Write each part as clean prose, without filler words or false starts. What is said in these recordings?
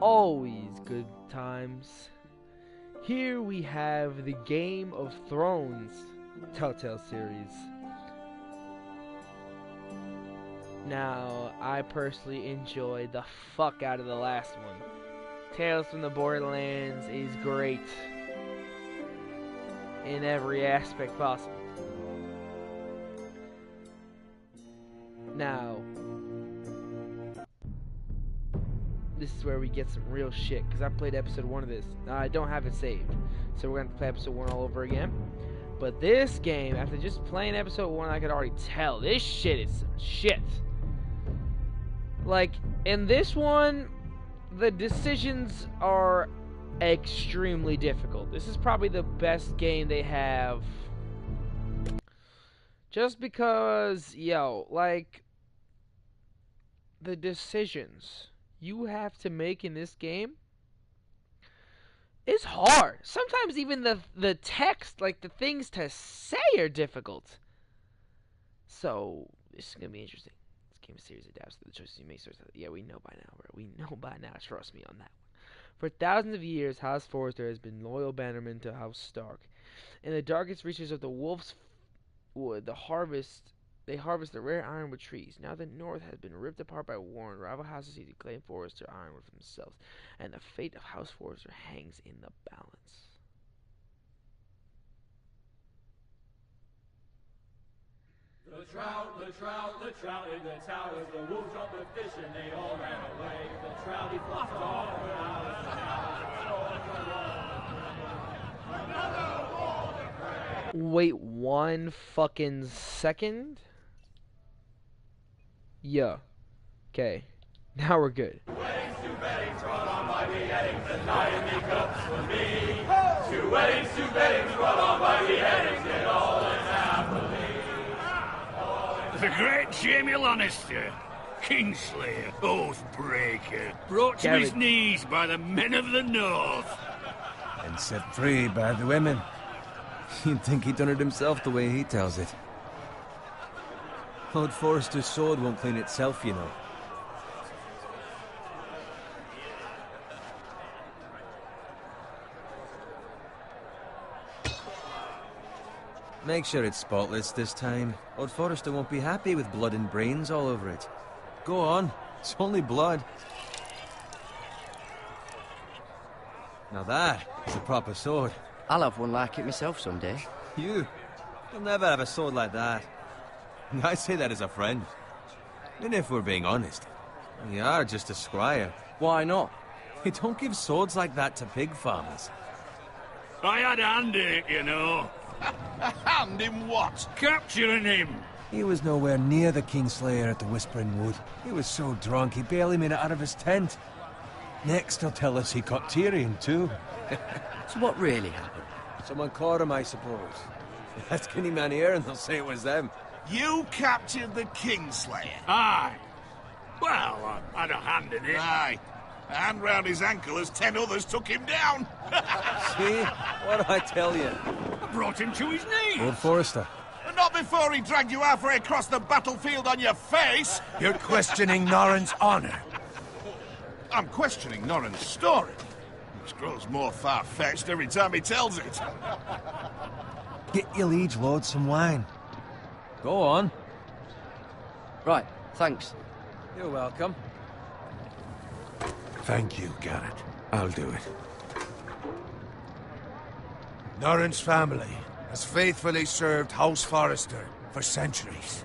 Always good times. Here we have the Game of Thrones Telltale series. Now, I personally enjoyed the fuck out of the last one. Tales from the Borderlands is great in every aspect possible. Now, this is where we get some real shit, because I played episode 1 of this. Now, I don't have it saved, so we're going to play episode 1 all over again. But this game, after just playing episode 1, I could already tell this shit is some shit. Like, in this one, the decisions are extremely difficult. This is probably the best game they have. Just because, like, the decisions you have to make in this game is hard. Sometimes even the text, like the things to say, are difficult. So, this is going to be interesting. This series adapts to the choices you make. Yeah, we know by now, bro. We know by now. Trust me on that one. For thousands of years, House Forrester has been loyal bannerman to House Stark. In the darkest reaches of the Wolf's Wood, they harvest the rare ironwood trees. Now the North has been ripped apart by war, and rival houses seek to claim Forrester ironwood for themselves, and the fate of House Forrester hangs in the balance. The trout in the towers, the wolves dropped the fish and they all ran away. The trout, he flopped off when I was down. Wait 1 fucking second? Yeah. Okay. Now we're good. Weddings to beddings, brought on by beheadings, and Naomi cups for me. 2 weddings to beddings, brought on by beheadings, and all is happily. The great Jaime Lannister, Kingslayer, Oathbreaker, brought to his knees by the men of the North. And set free by the women. You'd think he'd done it himself the way he tells it. Lord Forrester's sword won't clean itself, you know. Make sure it's spotless this time. Lord Forrester won't be happy with blood and brains all over it. Go on, it's only blood. Now that is a proper sword. I'll have one like it myself someday. You'll never have a sword like that. I say that as a friend. And if we're being honest, you are just a squire. Why not? They don't give swords like that to pig farmers. I had a hand in it, you know. A hand in what? Capturing him. He was nowhere near the Kingslayer at the Whispering Wood. He was so drunk he barely made it out of his tent. Next he'll tell us he caught Tyrion too. So what really happened? Someone caught him, I suppose. Ask any man here and they'll say it was them. You captured the Kingslayer? Aye. Well, I had a hand in it. Aye. A hand round his ankle as 10 others took him down. See? What did I tell you? I brought him to his knees. Lord Forrester. And not before he dragged you halfway across the battlefield on your face. You're questioning Norrin's honor. I'm questioning Norrin's story. Which grows more far-fetched every time he tells it. Get your liege lord some wine. Go on. Right, thanks. You're welcome. Thank you, Garrett. I'll do it. Norrin's family has faithfully served House Forrester for centuries.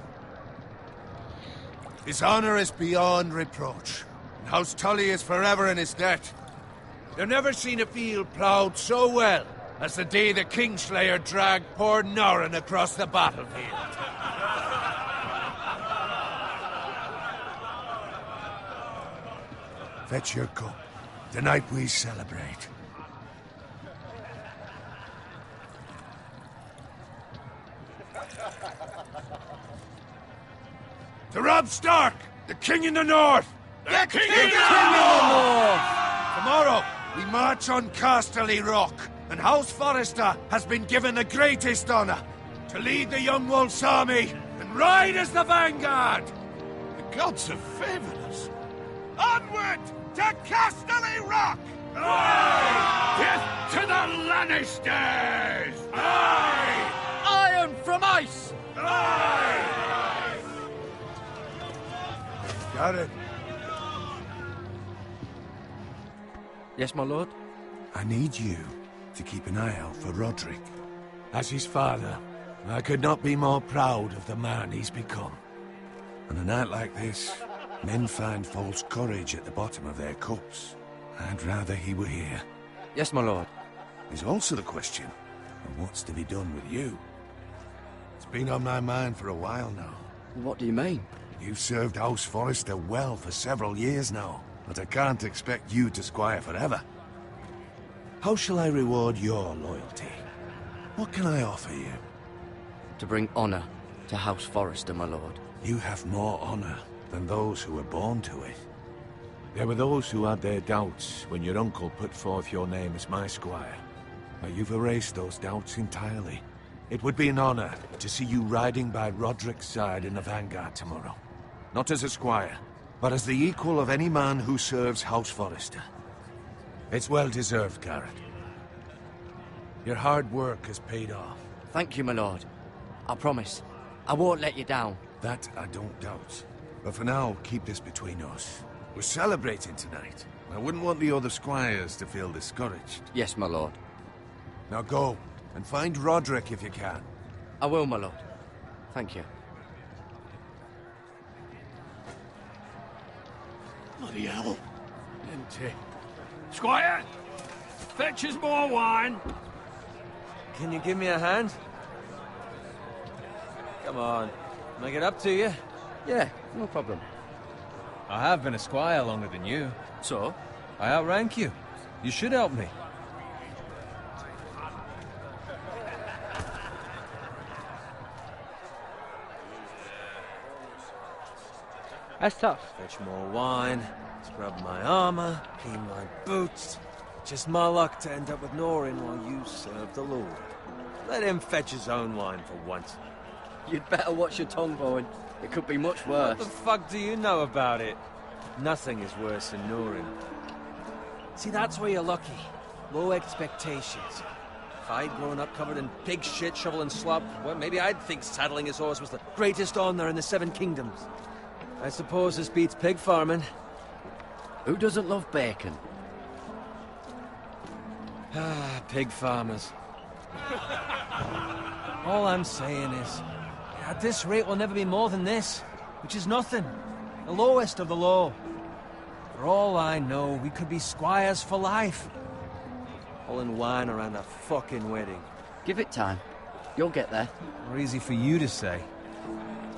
His honor is beyond reproach, and House Tully is forever in his debt. They've never seen a field ploughed so well as the day the Kingslayer dragged poor Norrin across the battlefield. Fetch your cup. Tonight we celebrate. To Robb Stark, the King in the North! The King in the North! Tomorrow, we march on Casterly Rock, and House Forrester has been given the greatest honor to lead the Young Wolf's army and ride as the vanguard! The gods have favored us. Onward! to Casterly Rock! Death to the Lannisters! Aye! Iron from ice! Garrett, Yes, my lord? I need you to keep an eye out for Roderick. As his father, I could not be more proud of the man he's become. On a night like this, men find false courage at the bottom of their cups. I'd rather he were here. Yes, my lord. There's also the question of what's to be done with you. It's been on my mind for a while now. What do you mean? You've served House Forrester well for several years now, but I can't expect you to squire forever. How shall I reward your loyalty? What can I offer you? To bring honor to House Forrester, my lord. You have more honor than those who were born to it. There were those who had their doubts when your uncle put forth your name as my squire. But you've erased those doubts entirely. It would be an honor to see you riding by Roderick's side in the vanguard tomorrow. Not as a squire, but as the equal of any man who serves House Forrester. It's well deserved, Garrett. Your hard work has paid off. Thank you, my lord. I promise. I won't let you down. That I don't doubt. But for now, keep this between us. We're celebrating tonight. I wouldn't want the other squires to feel discouraged. Yes, my lord. Now go, and find Roderick if you can. I will, my lord. Thank you. Bloody hell. Empty. Squire! Fetch us more wine! Can you give me a hand? Come on. Make it up to you. Yeah, no problem. I have been a squire longer than you. So? I outrank you. You should help me. That's tough. Fetch more wine, scrub my armor, clean my boots. Just my luck to end up with Norin while you serve the Lord. Let him fetch his own wine for once. You'd better watch your tongue, Bowen. It could be much worse. What the fuck do you know about it? Nothing is worse than Norin. See, that's where you're lucky. Low expectations. If I'd grown up covered in pig shit, shovel and slop, well, maybe I'd think saddling his horse was the greatest honor in the Seven Kingdoms. I suppose this beats pig farming. Who doesn't love bacon? Ah, pig farmers. All I'm saying is, at this rate we'll never be more than this, which is nothing. The lowest of the low. For all I know, we could be squires for life. Pulling wine around a fucking wedding. Give it time. You'll get there. More easy for you to say.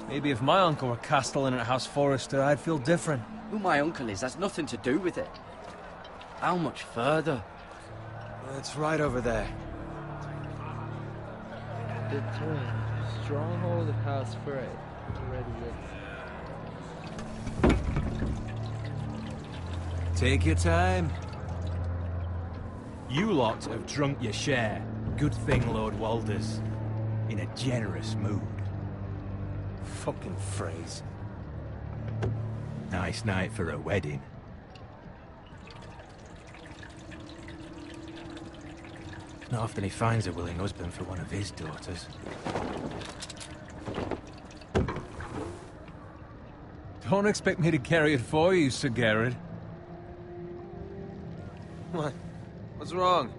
Maybe if my uncle were castellan at House Forrester, I'd feel different. Who my uncle is has nothing to do with it. How much further? It's right over there. The twin. Stronghold of House Frey. Already Take your time. You lot have drunk your share. Good thing, Lord Walders. In a generous mood. Fucking phrase. Nice night for a wedding. Not often he finds a willing husband for one of his daughters. Don't expect me to carry it for you, Sir Garrett. What? What's wrong?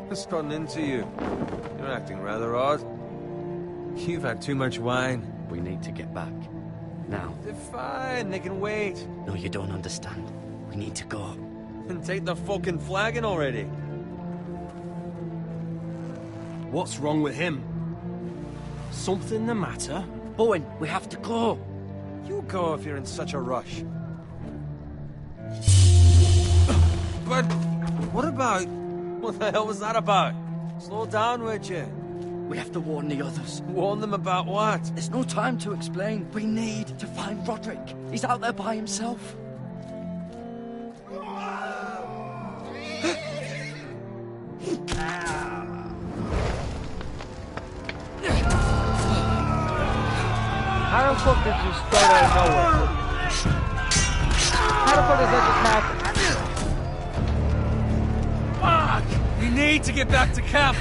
What's gotten into you? You're acting rather odd. You've had too much wine. We need to get back. Now. They're fine, they can wait. No, you don't understand. We need to go. And take the fucking flagon already. What's wrong with him? Something the matter? Bowen, we have to go. You go if you're in such a rush. But what about... What the hell was that about? Slow down, would you? We have to warn the others. Warn them about what? There's no time to explain. We need to find Roderick. He's out there by himself. fuck did you start out of nowhere? How the fuck does that just happen? Fuck! We need to get back to camp!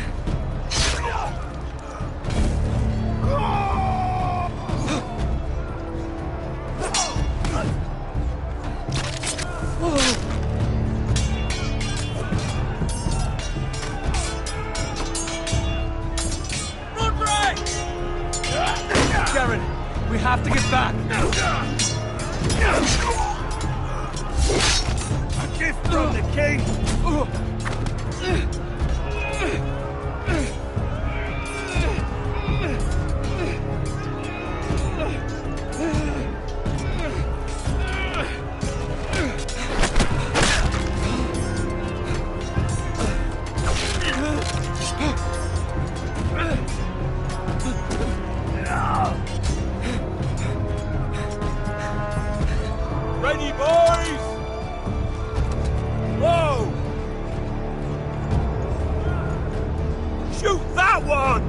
Garen, we have to get back! A gift from the king! Ready, boys! Whoa! Shoot that one!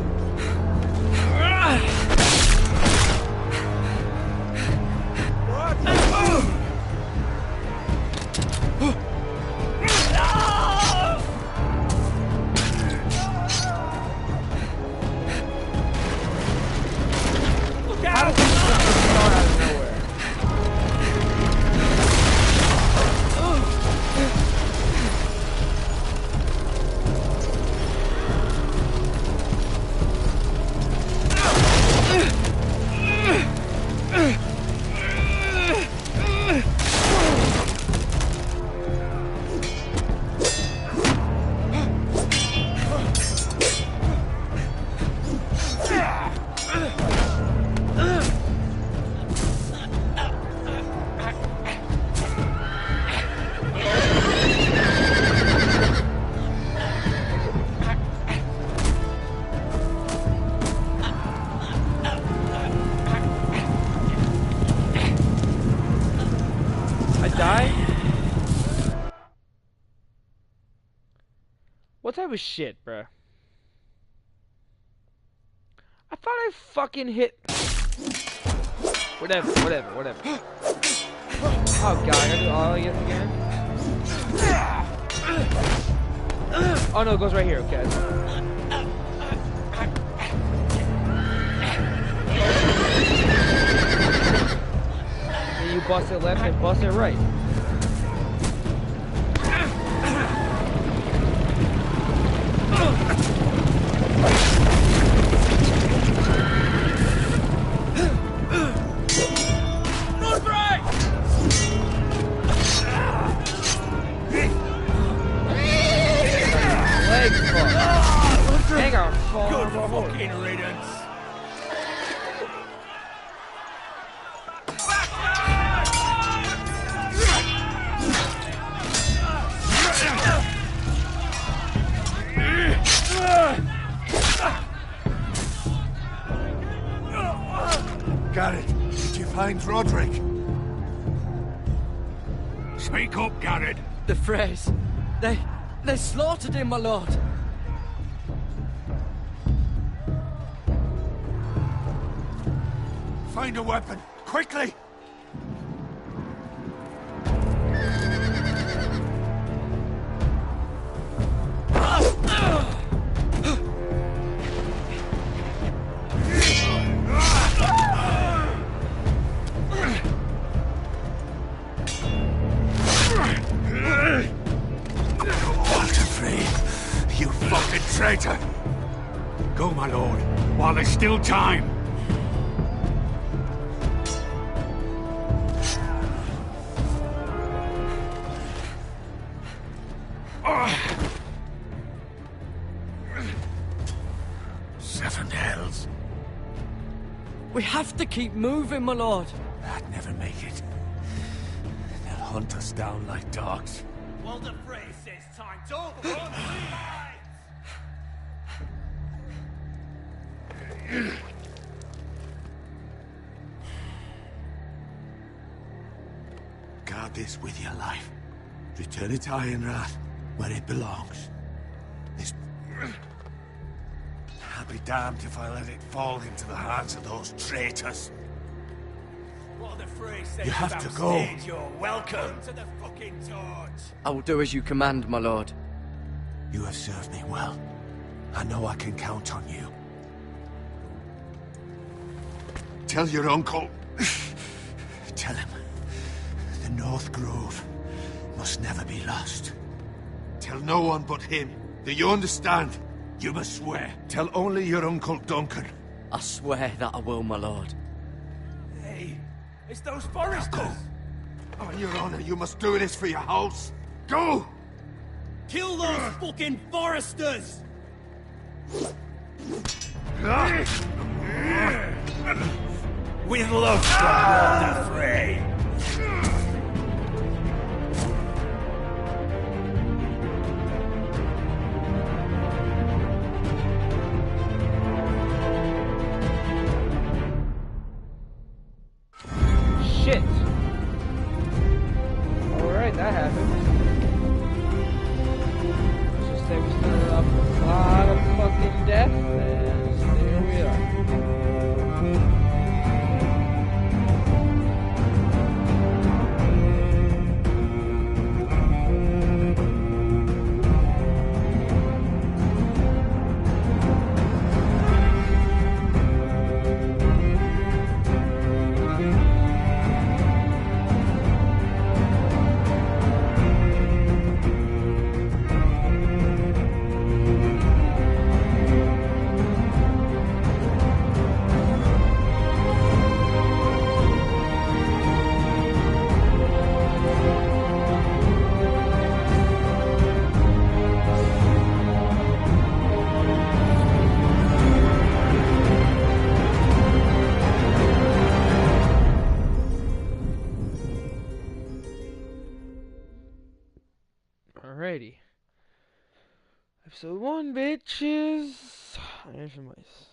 Look out! What type of shit, bruh? I thought I fucking hit... Whatever. Oh god, I gotta do all I guess again? Oh no, it goes right here, okay. Then you bust it left and bust it right. Hang on, good fucking riddance. Garrett, did you find Roderick? Speak up, Garrett. The Freys. They slaughtered him, my lord. Find a weapon, quickly! Walter Frey, you fucking traitor! Go, my lord, while there's still time. Seven hells. We have to keep moving, my lord. I'd never make it. They'll hunt us down like dogs. Walter Frey says time's over. Run, please. Guard this with your life. Return it to Ironrath, where it belongs. This... I'll be damned if I let it fall into the hands of those traitors. You have to go. You're welcome to the fucking torch. I will do as you command, my lord. You have served me well. I know I can count on you. Tell your uncle. Tell him. The North Grove must never be lost. Tell no one but him. Do you understand? You must swear. Tell only your Uncle Duncan. I swear that I will, my lord. Hey, it's those foresters. Go. On your honor, you must do this for your house. Go! Kill those fucking foresters! With love from Walder Frey. Shit. Alright, that happened. Let's just say we started off with a lot of fucking death, and here we are. Alrighty. Episode 1, bitches. Iron for Mice.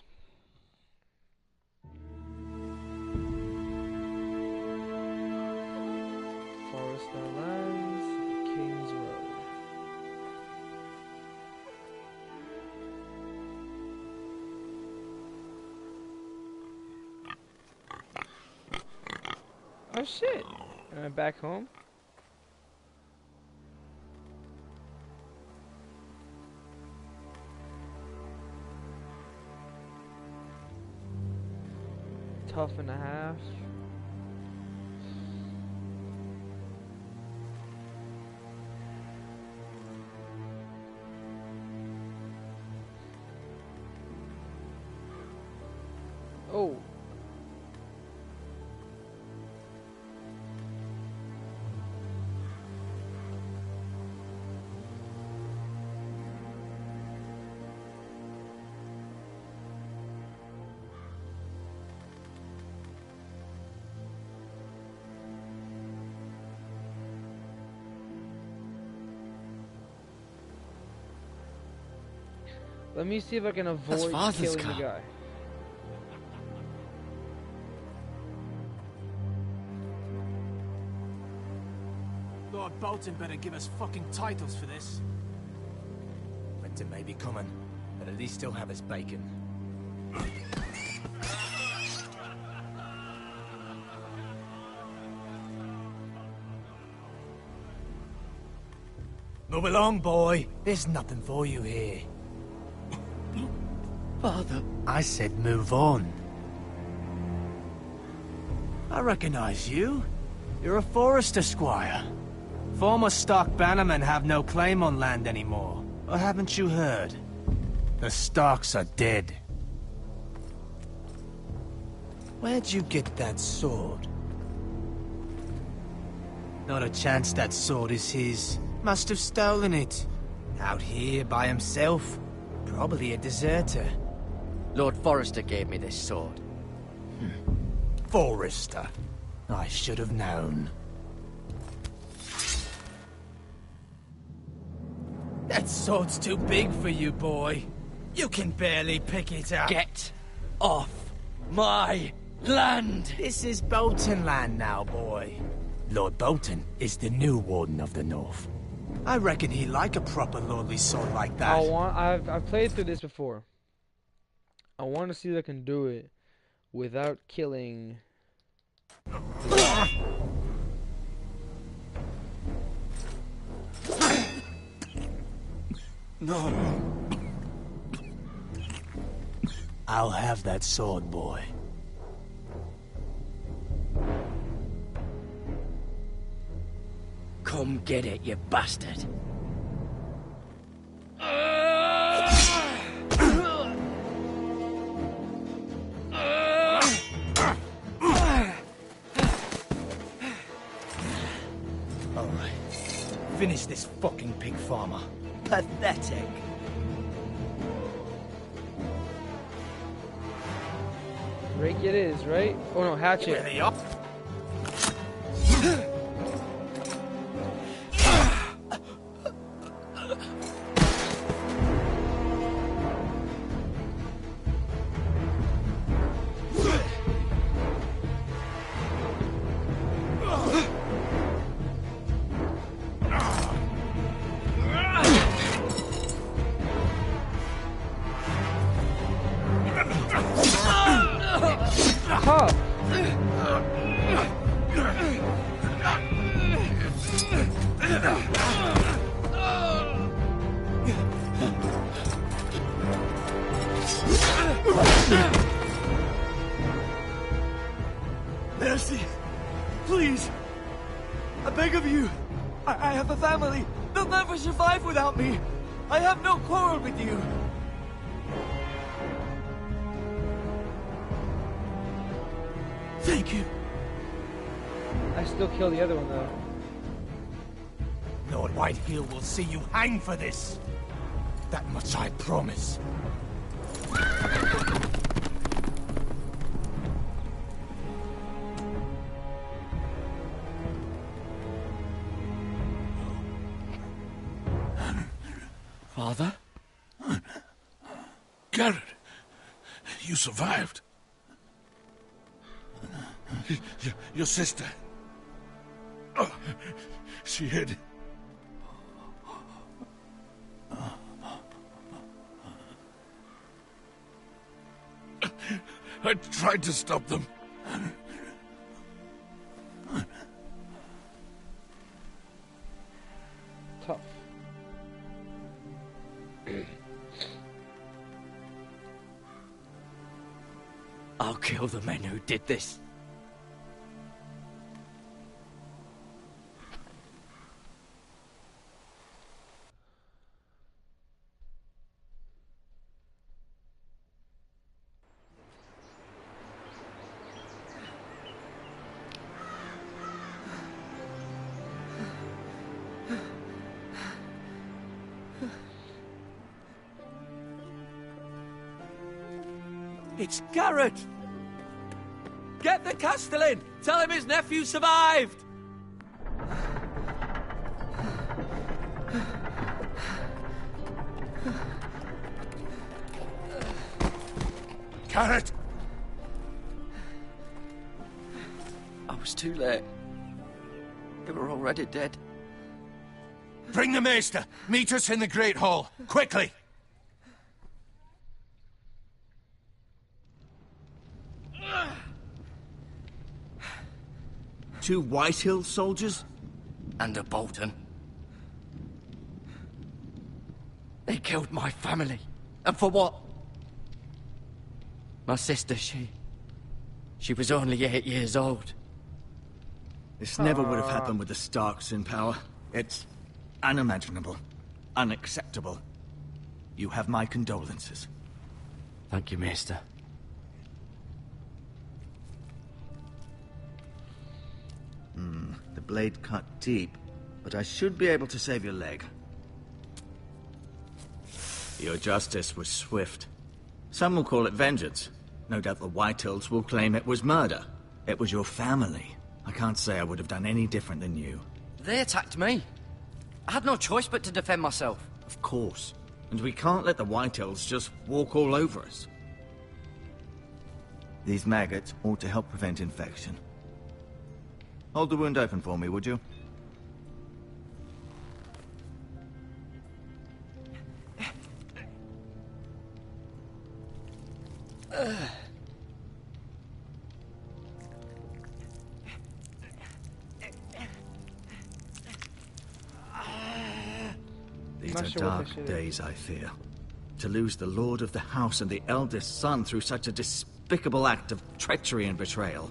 Forest Lands, King's Road. Oh shit. Am I back home? Tough and a half. Oh. Let me see if I can avoid father's killing car. the guy. Lord Bolton better give us fucking titles for this. Winter may be coming, but at least he'll have his bacon. Move along, boy. There's nothing for you here. Father. I said move on. I recognize you. You're a Forester squire. Former Stark bannermen have no claim on land anymore. Or haven't you heard? The Starks are dead. Where'd you get that sword? Not a chance that sword is his. Must have stolen it. Out here by himself. Probably a deserter. Lord Forrester gave me this sword. Forester. I should have known. That sword's too big for you, boy. You can barely pick it up. Get off my land! This is Bolton land now, boy. Lord Bolton is the new Warden of the North. I reckon he like a proper lordly sword like that. I've played through this before. I want to see if I can do it without killing No. I'll have that sword, boy. Come get it, you bastard. Alright. Finish this fucking pig farmer. Pathetic. Rake it is, right? Oh no, hatchet. Huh. Mercy. Please. I beg of you. I have a family. They'll never survive without me. I have no quarrel with you. Thank you. I still kill the other one though. Lord Whitehill will see you hang for this. That much I promise. Father? Garrett, you survived. Your sister. Oh, she hid. I tried to stop them. Tough. I'll kill the men who did this. It's Garrett! Get the Castellan! Tell him his nephew survived! Garrett! I was too late. They were already dead. Bring the Maester! Meet us in the Great Hall! Quickly! Two Whitehill soldiers? And a Bolton. They killed my family. And for what? My sister, she was only 8 years old. This never would have happened with the Starks in power. It's unimaginable. Unacceptable. You have my condolences. Thank you, Maester. The blade cut deep, but I should be able to save your leg. Your justice was swift. Some will call it vengeance. No doubt the Whitehills will claim it was murder. It was your family. I can't say I would have done any different than you. They attacked me. I had no choice but to defend myself. Of course. And we can't let the Whitehills just walk all over us. These maggots ought to help prevent infection. Hold the wound open for me, would you? These Not are sure what dark this shit is. days, I fear. To lose the lord of the house and the eldest son through such a despicable act of treachery and betrayal.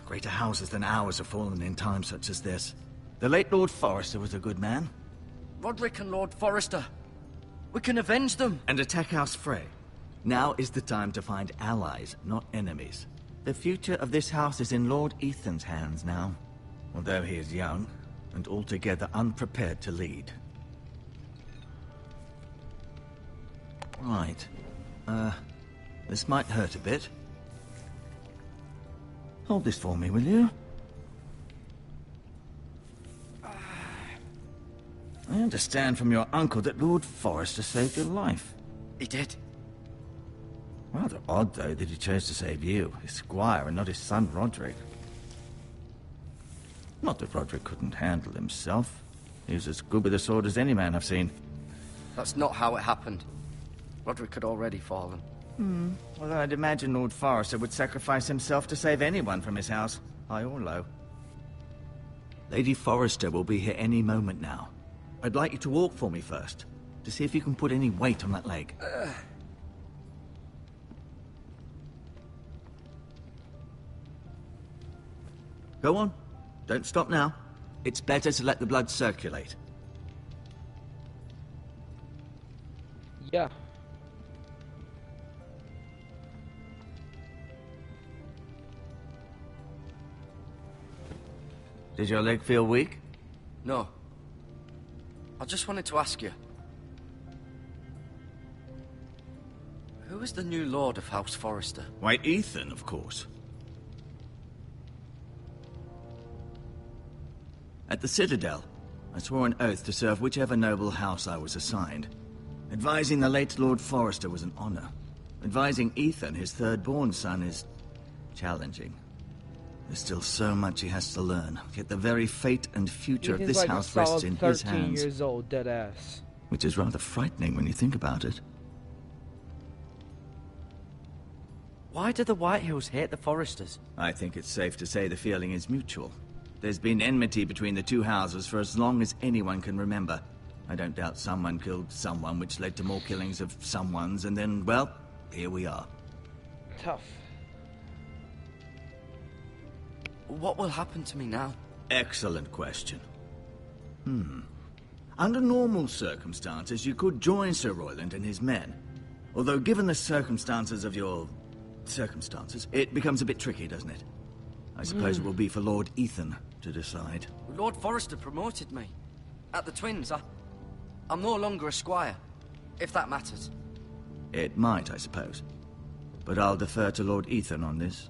Greater houses than ours have fallen in times such as this. The late Lord Forrester was a good man. Roderick and Lord Forrester. We can avenge them. And attack House Frey. Now is the time to find allies, not enemies. The future of this house is in Lord Ethan's hands now. Although he is young, and altogether unprepared to lead. Right. This might hurt a bit. Hold this for me, will you? I understand from your uncle that Lord Forrester saved your life. He did. Rather odd, though, that he chose to save you, his squire, and not his son Roderick. Not that Roderick couldn't handle himself. He was as good with a sword as any man I've seen. That's not how it happened. Roderick had already fallen. Although I'd imagine Lord Forrester would sacrifice himself to save anyone from his house, high or low. Lady Forrester will be here any moment now. I'd like you to walk for me first, to see if you can put any weight on that leg. Go on. Don't stop now. It's better to let the blood circulate. Yeah. Did your leg feel weak? No. I just wanted to ask you. Who is the new Lord of House Forrester? Why, Ethan, of course. At the Citadel, I swore an oath to serve whichever noble house I was assigned. Advising the late Lord Forrester was an honor. Advising Ethan, his third-born son, is challenging. There's still so much he has to learn, yet the very fate and future of Ethan's this like house a rests solid in his 13 hands. years old, dead ass. Which is rather frightening when you think about it. Why do the Whitehills hate the Forresters? I think it's safe to say the feeling is mutual. There's been enmity between the two houses for as long as anyone can remember. I don't doubt someone killed someone, which led to more killings of someones, and then, well, here we are. Tough. What will happen to me now? Excellent question. Under normal circumstances, you could join Sir Royland and his men. Although, given the circumstances of your circumstances, it becomes a bit tricky, doesn't it? I suppose it will be for Lord Ethan to decide. Lord Forrester promoted me. At the Twins, I'm no longer a squire, if that matters. It might, I suppose. But I'll defer to Lord Ethan on this.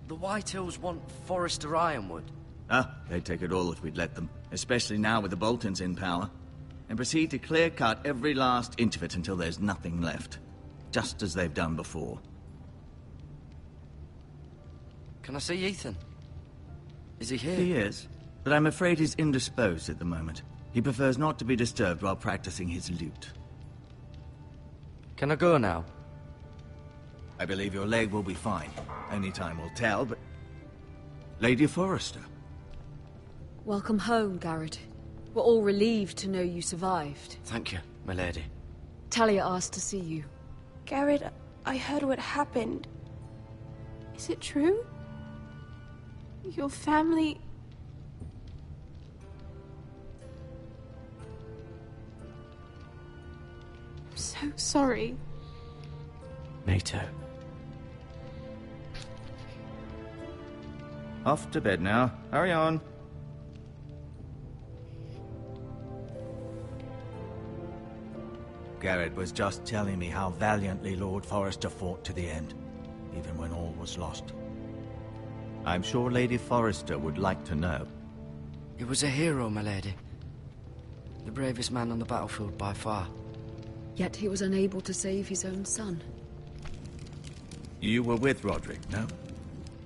The Whitehills want Forrester Ironwood. They'd take it all if we'd let them, especially now with the Boltons in power, and proceed to clear-cut every last inch of it until there's nothing left, just as they've done before. Can I see Ethan? Is he here? He is, but I'm afraid he's indisposed at the moment. He prefers not to be disturbed while practicing his lute. Can I go now? I believe your leg will be fine. Only time will tell, but... Lady Forrester. Welcome home, Garrett. We're all relieved to know you survived. Thank you, my lady. Talia asked to see you. Garrett, I heard what happened. Is it true? Your family... I'm so sorry. Me too. Off to bed now. Hurry on. Garrett was just telling me how valiantly Lord Forrester fought to the end, even when all was lost. I'm sure Lady Forrester would like to know. He was a hero, my lady. The bravest man on the battlefield by far. Yet he was unable to save his own son. You were with Roderick, no?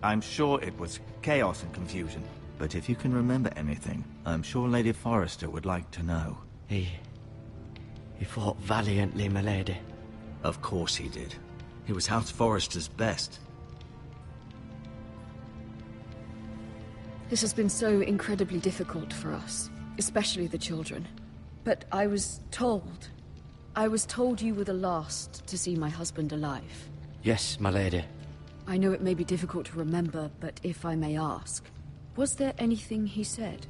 I'm sure it was chaos and confusion. But if you can remember anything, I'm sure Lady Forrester would like to know. He fought valiantly, my lady. Of course he did. He was House Forrester's best. This has been so incredibly difficult for us, especially the children. But I was told you were the last to see my husband alive. Yes, my lady. I know it may be difficult to remember, but if I may ask, was there anything he said?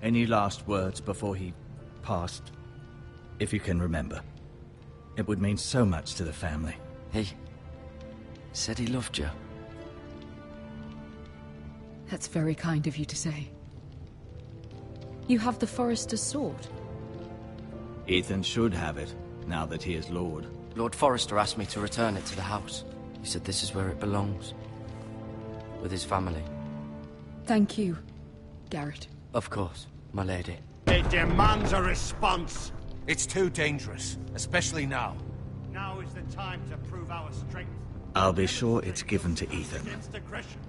Any last words before he passed? If you can remember. It would mean so much to the family. He said he loved you. That's very kind of you to say. You have the Forester's sword. Ethan should have it, now that he is Lord. Lord Forrester asked me to return it to the house. He said this is where it belongs. With his family. Thank you, Garrett. Of course, my lady. It demands a response. It's too dangerous, especially now. Now is the time to prove our strength. I'll be sure it's given to Ethan. Against aggression.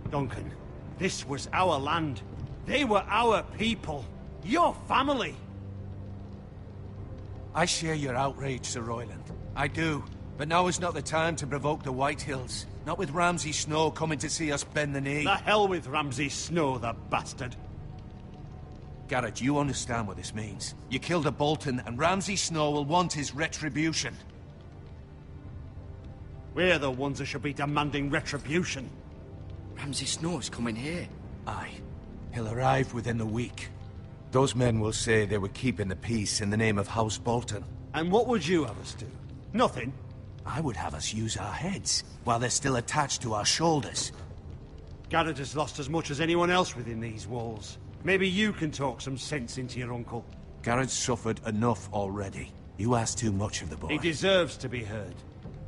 Duncan, this was our land. They were our people. Your family. I share your outrage, Sir Royland. I do. But now is not the time to provoke the Whitehills. Not with Ramsay Snow coming to see us bend the knee. The hell with Ramsay Snow, the bastard. Garrett, you understand what this means. You killed a Bolton, and Ramsay Snow will want his retribution. We're the ones that should be demanding retribution. Ramsay Snow's coming here. Aye. He'll arrive within the week. Those men will say they were keeping the peace in the name of House Bolton. And what would you have us do? Nothing. I would have us use our heads, while they're still attached to our shoulders. Garrett has lost as much as anyone else within these walls. Maybe you can talk some sense into your uncle. Garrett's suffered enough already. You ask too much of the boy. He deserves to be heard.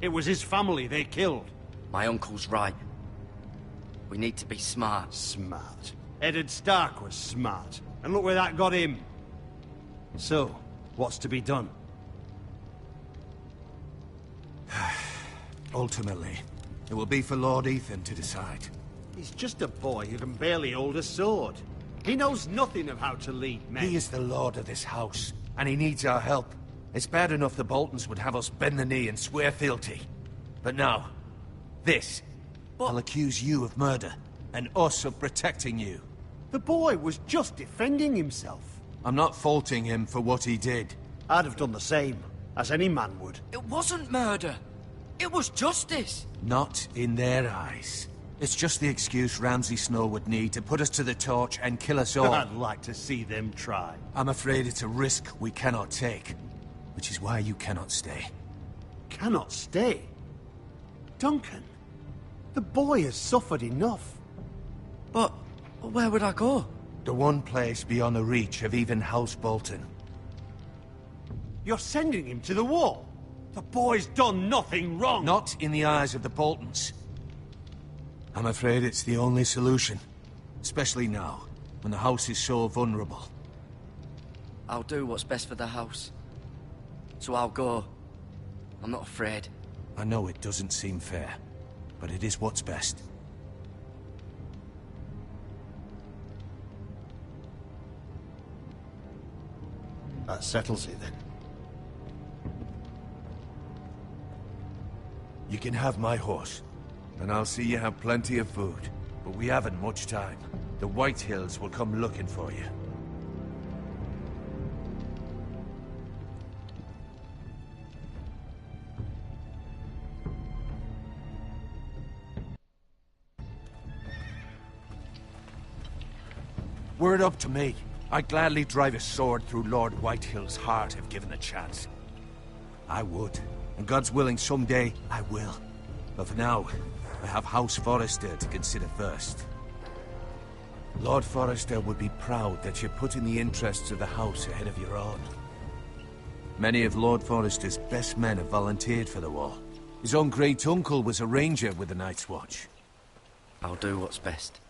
It was his family they killed. My uncle's right. We need to be smart. Smart. Eddard Stark was smart. And look where that got him. So, what's to be done? Ultimately, it will be for Lord Ethan to decide. He's just a boy who can barely hold a sword. He knows nothing of how to lead men. He is the lord of this house, and he needs our help. It's bad enough the Boltons would have us bend the knee and swear fealty. But now, this. I'll accuse you of murder, and us of protecting you. The boy was just defending himself. I'm not faulting him for what he did. I'd have done the same, as any man would. It wasn't murder. It was justice. Not in their eyes. It's just the excuse Ramsay Snow would need to put us to the torch and kill us all. I'd like to see them try. I'm afraid it's a risk we cannot take. Which is why you cannot stay. Cannot stay? Duncan, the boy has suffered enough. But where would I go? The one place beyond the reach of even House Bolton. You're sending him to the wall? The boy's done nothing wrong. Not in the eyes of the Boltons. I'm afraid it's the only solution. Especially now, when the house is so vulnerable. I'll do what's best for the house. So I'll go. I'm not afraid. I know it doesn't seem fair, but it is what's best. That settles it then. You can have my horse, and I'll see you have plenty of food. But we haven't much time. The Whitehills will come looking for you. Were it up to me, I'd gladly drive a sword through Lord Whitehill's heart if given the chance. I would. And God's willing, someday, I will. But for now, I have House Forrester to consider first. Lord Forrester would be proud that you're putting the interests of the house ahead of your own. Many of Lord Forrester's best men have volunteered for the war. His own great-uncle was a ranger with the Night's Watch. I'll do what's best.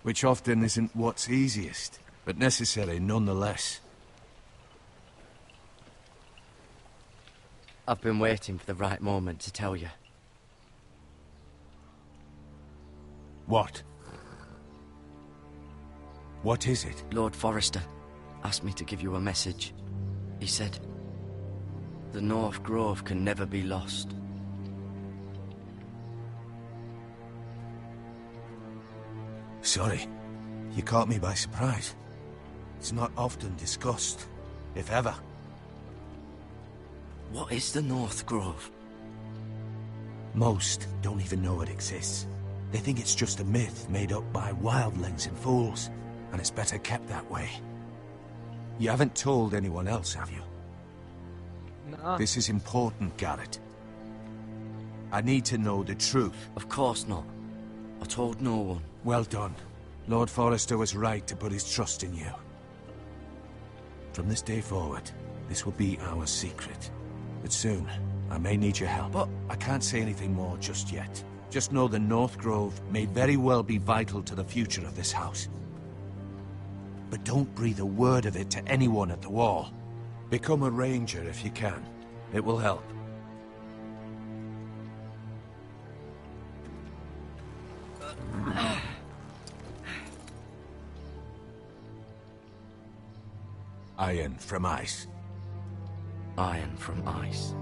Which often isn't what's easiest, but necessary nonetheless. I've been waiting for the right moment to tell you. What? What is it? Lord Forrester asked me to give you a message. He said, the North Grove can never be lost. Sorry. You caught me by surprise. It's not often discussed, if ever. What is the North Grove? Most don't even know it exists. They think it's just a myth made up by wildlings and fools, and it's better kept that way. You haven't told anyone else, have you? Nuh-uh. This is important, Garrett. I need to know the truth. Of course not. I told no one. Well done. Lord Forrester was right to put his trust in you. From this day forward, this will be our secret. But soon, I may need your help. But I can't say anything more just yet. Just know the North Grove may very well be vital to the future of this house. But don't breathe a word of it to anyone at the Wall. Become a ranger if you can. It will help. Iron from ice. Iron from ice.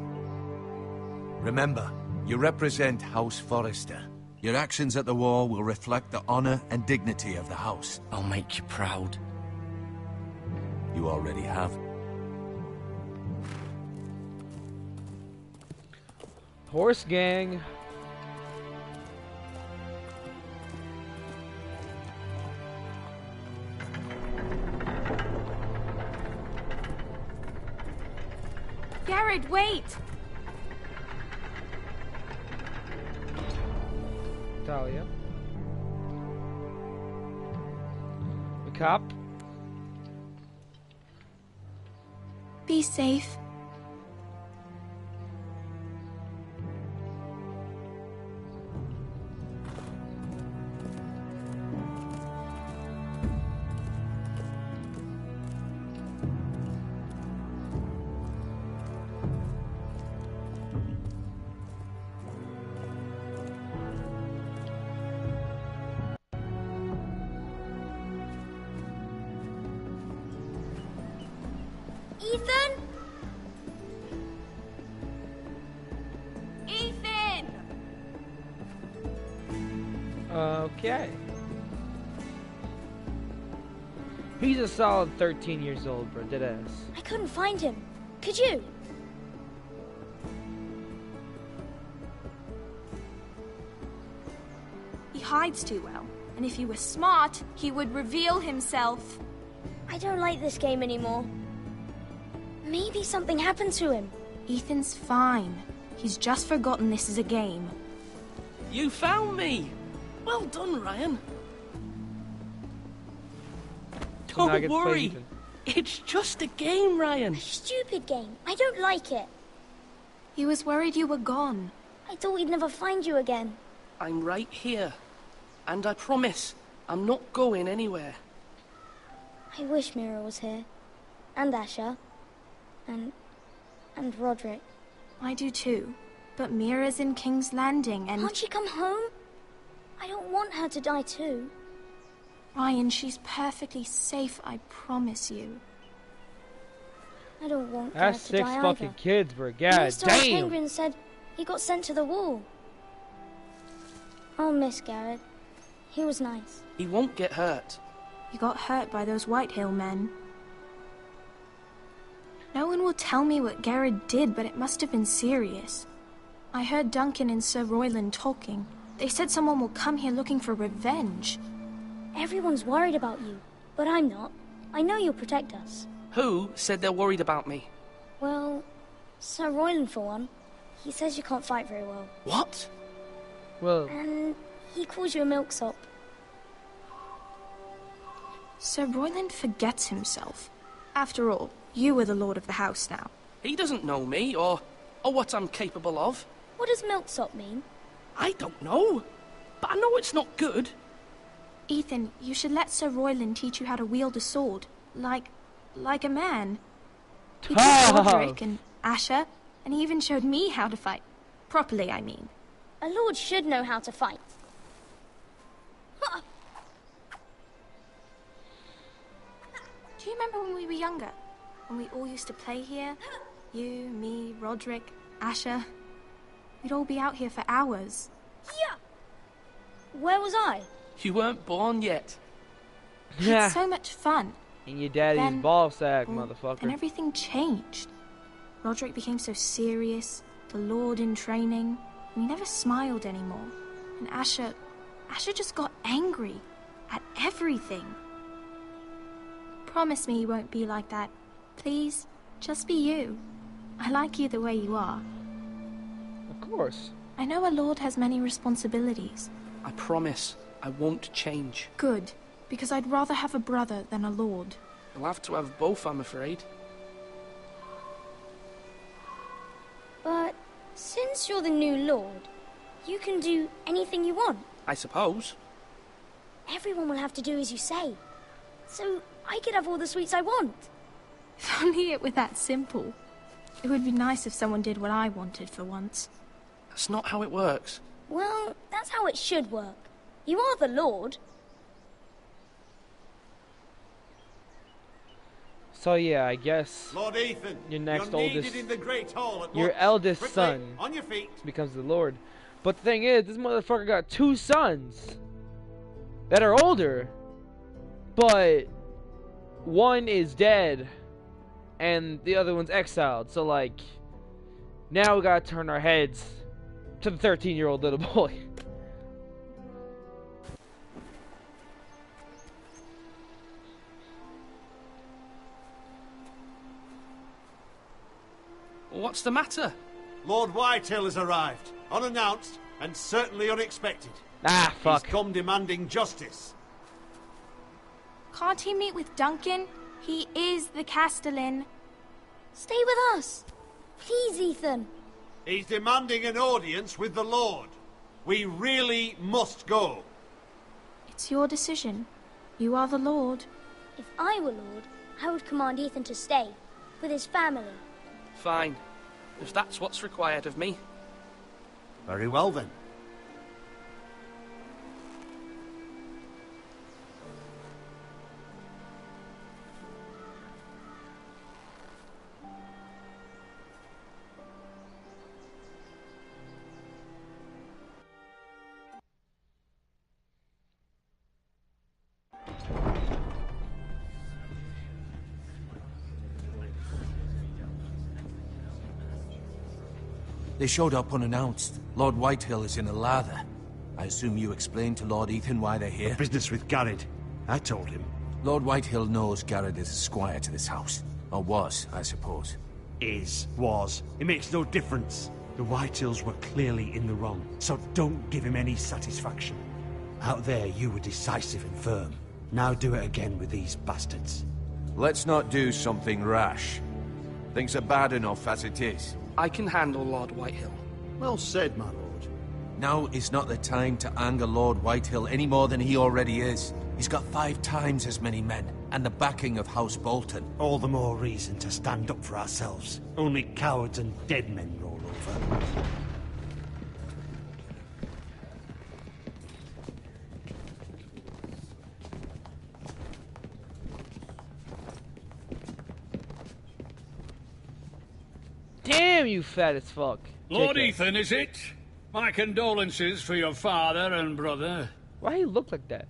Remember, you represent House Forrester. Your actions at the war will reflect the honor and dignity of the house. I'll make you proud. You already have. Horse gang. Garrett, wait! Talia. The cop. Be safe. Ethan? Ethan! Okay. He's a solid 13 years old, bro. Deadass. I couldn't find him. Could you? He hides too well, and if he were smart, he would reveal himself. I don't like this game anymore. Maybe something happened to him. Ethan's fine. He's just forgotten this is a game. You found me! Well done, Ryan. Don't worry. It's just a game, Ryan. A stupid game. I don't like it. He was worried you were gone. I thought we'd never find you again. I'm right here. And I promise, I'm not going anywhere. I wish Mira was here. And Asher. And Roderick. I do too. But Mira's in King's Landing and... Can't she come home? I don't want her to die too. Ryan, she's perfectly safe, I promise you. I don't want That's Garrett to die 6 fucking either. kids, bro. God Mr. damn. Penguin said he got sent to the wall. I'll miss Garrett. He was nice. He won't get hurt. He got hurt by those Whitehill men. No one will tell me what Garrett did, but it must have been serious. I heard Duncan and Sir Royland talking. They said someone will come here looking for revenge. Everyone's worried about you, but I'm not. I know you'll protect us. Who said they're worried about me? Well, Sir Royland for one. He says you can't fight very well. What? Well... And he calls you a milksop. Sir Royland forgets himself. After all, you are the lord of the house now. He doesn't know me, or what I'm capable of. What does milksop mean? I don't know, but I know it's not good. Ethan, you should let Sir Royland teach you how to wield a sword. Like a man. He taught Roderick and Asher, and he even showed me how to fight. Properly, I mean. A lord should know how to fight. Do you remember when we were younger? When we all used to play here? You, me, Roderick, Asher. We'd all be out here for hours. Yeah! Where was I? You weren't born yet. It's so much fun. In your daddy's ball sack, motherfucker. And everything changed. Roderick became so serious, the Lord in training, and he never smiled anymore. And Asher just got angry at everything. Promise me you won't be like that. Please, just be you. I like you the way you are. Of course. I know a lord has many responsibilities. I promise I won't change. Good, because I'd rather have a brother than a lord. You'll have to have both, I'm afraid. But since you're the new lord, you can do anything you want. I suppose. Everyone will have to do as you say. So I could have all the sweets I want. If only it were that simple. It would be nice if someone did what I wanted for once. That's not how it works. Well, that's how it should work. You are the lord. So yeah, I guess Lord Ethan, your next you're needed oldest, in the Great Hall at your once. eldest Quickly, son on your feet. becomes the lord. But the thing is, this motherfucker got 2 sons that are older, but one is dead and the other one's exiled. So like, now we gotta turn our heads to the 13-year-old little boy. What's the matter? Lord Whitehill has arrived, unannounced and certainly unexpected. Ah, fuck. He's come demanding justice. Can't he meet with Duncan? He is the Castellan. Stay with us. Please, Ethan. He's demanding an audience with the Lord. We really must go. It's your decision. You are the Lord. If I were Lord, I would command Ethan to stay, with his family. Fine. If that's what's required of me. Very well then. They showed up unannounced. Lord Whitehill is in a lather. I assume you explained to Lord Ethan why they're here? Business with Garrett. I told him. Lord Whitehill knows Garrett is a squire to this house. Or was, I suppose. Was. It makes no difference. The Whitehills were clearly in the wrong, so don't give him any satisfaction. Out there, you were decisive and firm. Now do it again with these bastards. Let's not do something rash. Things are bad enough as it is. I can handle Lord Whitehill. Well said, my lord. Now is not the time to anger Lord Whitehill any more than he already is. He's got 5 times as many men, and the backing of House Bolton. All the more reason to stand up for ourselves. Only cowards and dead men roll over. Damn, you fat as fuck. Lord Ethan, is it? My condolences for your father and brother. Why he look like that?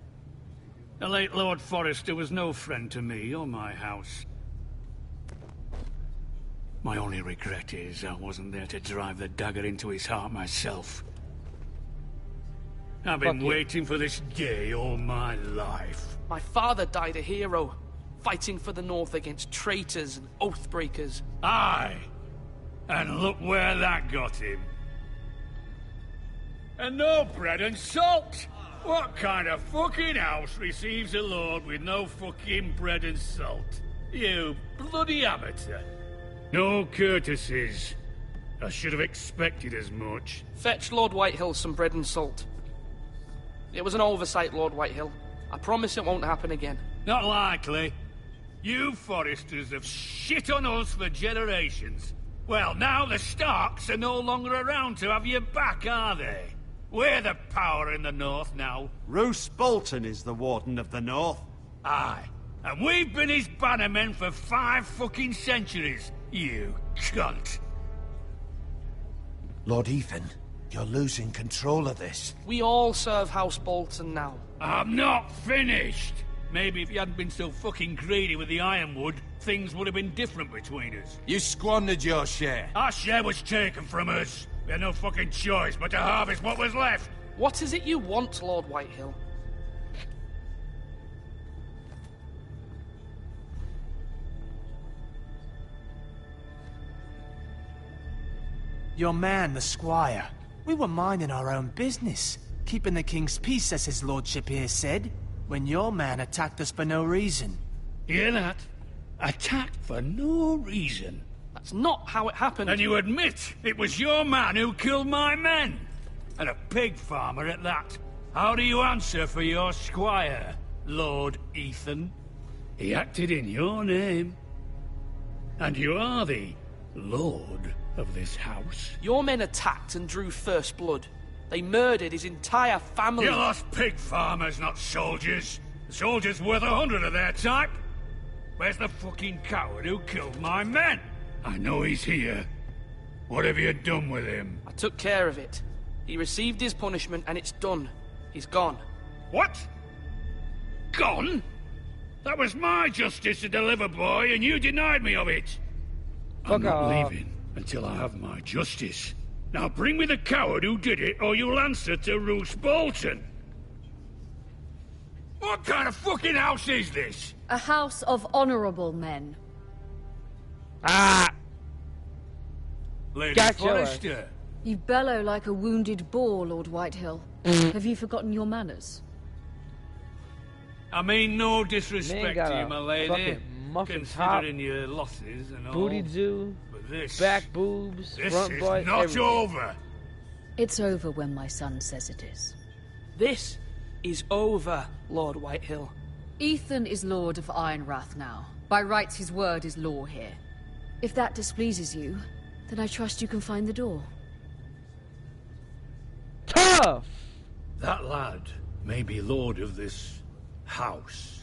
The late Lord Forrester was no friend to me or my house. My only regret is I wasn't there to drive the dagger into his heart myself. I've been waiting for this day all my life. My father died a hero, fighting for the North against traitors and oathbreakers. Aye. And look where that got him. And no bread and salt! What kind of fucking house receives a lord with no fucking bread and salt? You bloody amateur. No courtesies. I should have expected as much. Fetch Lord Whitehill some bread and salt. It was an oversight, Lord Whitehill. I promise it won't happen again. Not likely. You Forresters have shit on us for generations. Well, now the Starks are no longer around to have you back, are they? We're the power in the North now. Roose Bolton is the Warden of the North. Aye. And we've been his bannermen for 5 fucking centuries, you cunt. Lord Ethan, You're losing control of this. We all serve House Bolton now. I'm not finished! Maybe if you hadn't been so fucking greedy with the ironwood, things would have been different between us. You squandered your share. Our share was taken from us. We had no fucking choice but to harvest what was left. What is it you want, Lord Whitehill? Your man, the squire. We were minding our own business, keeping the king's peace, as his lordship here said, when your man attacked us for no reason. Hear that? Attacked for no reason. That's not how it happened. And you admit it was your man who killed my men? And a pig farmer at that. How do you answer for your squire, Lord Ethan? He acted in your name. And you are the lord of this house. Your men attacked and drew first blood. They murdered his entire family. You lost pig farmers, not soldiers. The soldiers worth 100 of their type. Where's the fucking coward who killed my men? I know he's here. What have you done with him? I took care of it. He received his punishment and it's done. He's gone. What? Gone? That was my justice to deliver, boy, and you denied me of it. I'm not leaving until I have my justice. Now bring me the coward who did it, or you'll answer to Roose Bolton. What kind of fucking house is this? A house of honorable men. Ah! Lady Gotcha. Forrester. You bellow like a wounded boar, Lord Whitehill. Have you forgotten your manners? I mean no disrespect got to a you, my lady. fucking muffin top, Considering your losses and all. booty zoo, But this... back boobs, This front is butt, not everything. over. It's over when my son says it is. This is over, Lord Whitehill. Ethan is Lord of Ironrath now. By rights, his word is law here. If that displeases you, then I trust you can find the door. Tough! That lad may be lord of this house,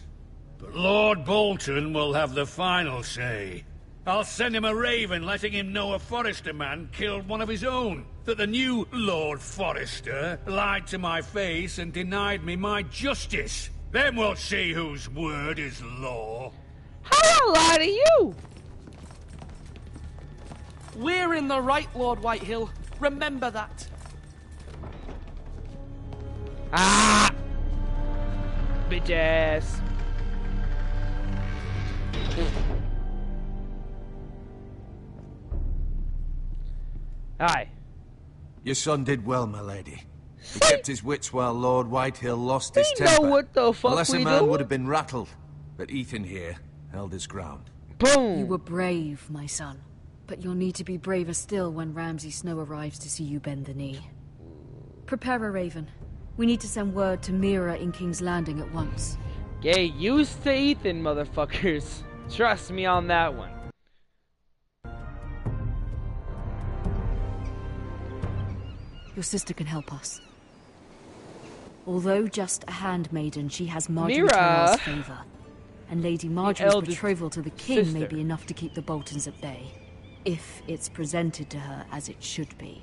but Lord Bolton will have the final say. I'll send him a raven letting him know a Forrester man killed one of his own, that the new Lord Forrester lied to my face and denied me my justice. Then we'll see whose word is law. How did I lie to you? We're in the right, Lord Whitehill. Remember that. Ah! Bitch ass. Aye. Your son did well, my lady. He kept his wits while Lord Whitehill lost his We temper. know what the fuck A lesser we man do. would have been rattled, but Ethan here held his ground. Boom! You were brave, my son. But you'll need to be braver still when Ramsay Snow arrives to see you bend the knee. Prepare a raven. We need to send word to Mira in King's Landing at once. Get used to Ethan, motherfuckers. Trust me on that one. Your sister can help us. Although just a handmaiden, she has Marjorie Mira! Tyrell's favor. And Lady Marjorie's eldest betrothal to the king may sister. be enough to keep the Boltons at bay. If it's presented to her as it should be.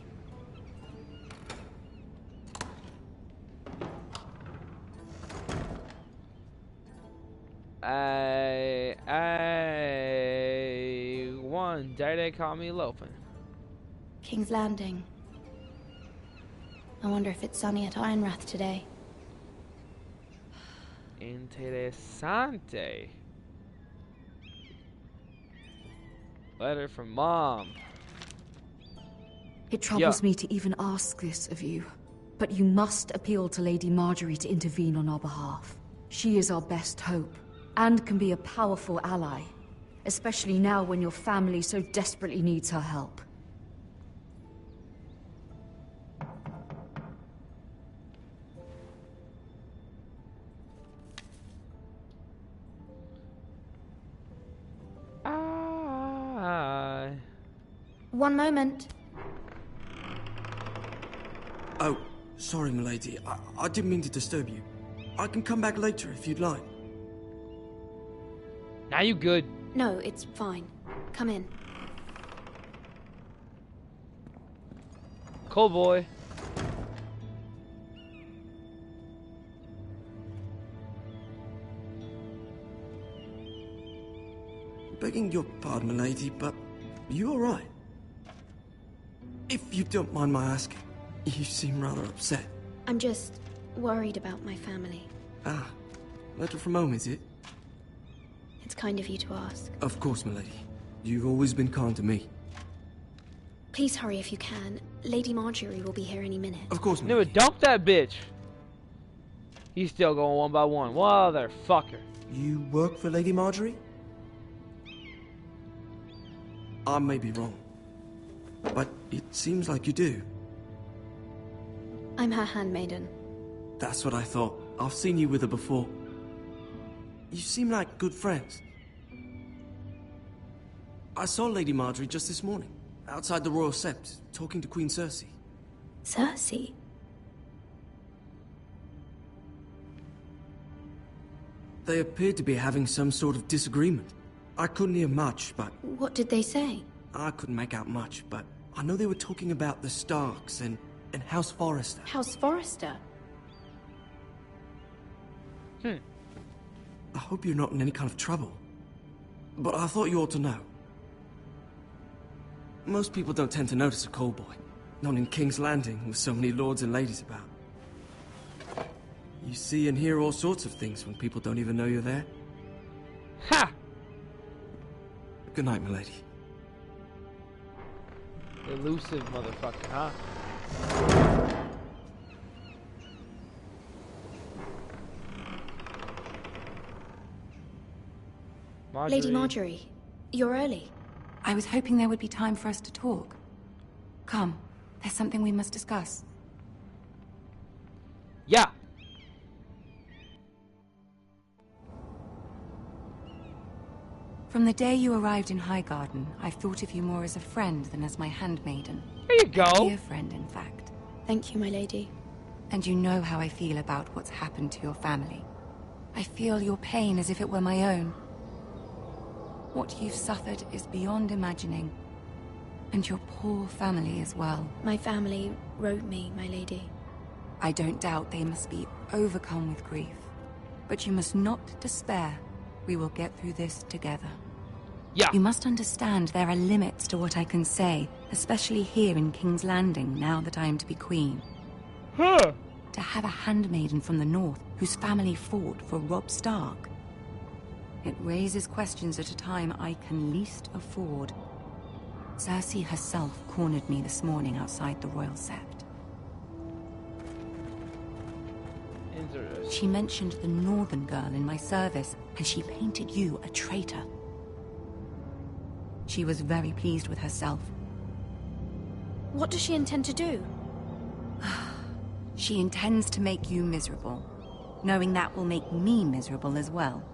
One day they call me loafing. King's Landing. I wonder if it's sunny at Ironrath today. Interessante. Letter from Mom. It troubles me to even ask this of you, but you must appeal to Lady Marjorie to intervene on our behalf. She is our best hope, and can be a powerful ally, especially now when your family so desperately needs her help. One moment. Oh, sorry, milady. I didn't mean to disturb you. I can come back later if you'd like. Now you good. No, it's fine. Come in. Cold boy. Begging your pardon, milady, but are you alright? If you don't mind my asking, you seem rather upset. I'm just worried about my family. Ah, letter from home, is it? It's kind of you to ask. Of course, milady. You've always been kind to me. Please hurry if you can. Lady Marjorie will be here any minute. Of course, Never dump that bitch. He's still going one by one. Motherfucker. You work for Lady Marjorie? I may be wrong, but it seems like you do. I'm her handmaiden. That's what I thought. I've seen you with her before. You seem like good friends. I saw Lady Marjorie just this morning, outside the Royal Sept, talking to Queen Cersei. Cersei? They appeared to be having some sort of disagreement. I couldn't hear much, but... What did they say? I couldn't make out much, but I know they were talking about the Starks and House Forrester. House Forrester? I hope you're not in any kind of trouble. But I thought you ought to know. Most people don't tend to notice a call boy. Not in King's Landing, with so many lords and ladies about. You see and hear all sorts of things when people don't even know you're there. Ha! Good night, milady. Elusive motherfucker, huh? Marjorie. Lady Marjorie, you're early. I was hoping there would be time for us to talk. Come, there's something we must discuss. Yeah. From the day you arrived in Highgarden, I've thought of you more as a friend than as my handmaiden. There you go. A dear friend, in fact. Thank you, my lady. And you know how I feel about what's happened to your family. I feel your pain as if it were my own. What you've suffered is beyond imagining. And your poor family as well. My family wrote me, my lady. I don't doubt they must be overcome with grief. But you must not despair. We will get through this together. Yeah. You must understand there are limits to what I can say, especially here in King's Landing, now that I am to be queen. Huh. To have a handmaiden from the north whose family fought for Robb Stark. It raises questions at a time I can least afford. Cersei herself cornered me this morning outside the Royal Sept. Interesting. She mentioned the northern girl in my service, and she painted you a traitor. She was very pleased with herself. What does she intend to do? She intends to make you miserable, knowing that will make me miserable as well.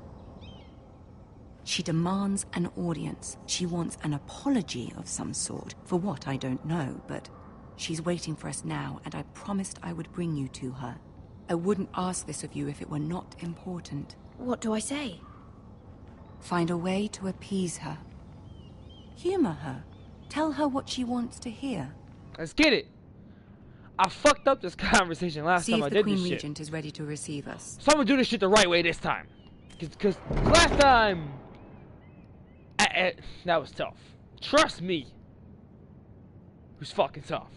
She demands an audience. She wants an apology of some sort. For what, I don't know, but she's waiting for us now, and I promised I would bring you to her. I wouldn't ask this of you if it were not important. What do I say? Find a way to appease her. Humor her. Tell her what she wants to hear. Let's get it. I fucked up this conversation last time I did this shit. See if the Queen Regent is ready to receive us. So I'm gonna do this shit the right way this time. Because last time... that was tough. Trust me. It was fucking tough.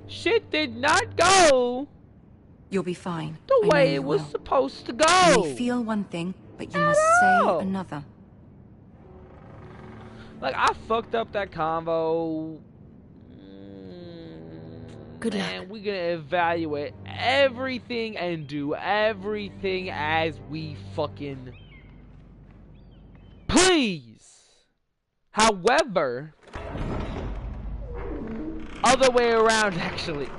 Shit did not go... You'll be fine. The way it was supposed to go. You may feel one thing, but you must say another. Like, I fucked up that convo. Good luck. And we're gonna evaluate everything and do everything as we fucking please. However, other way around actually.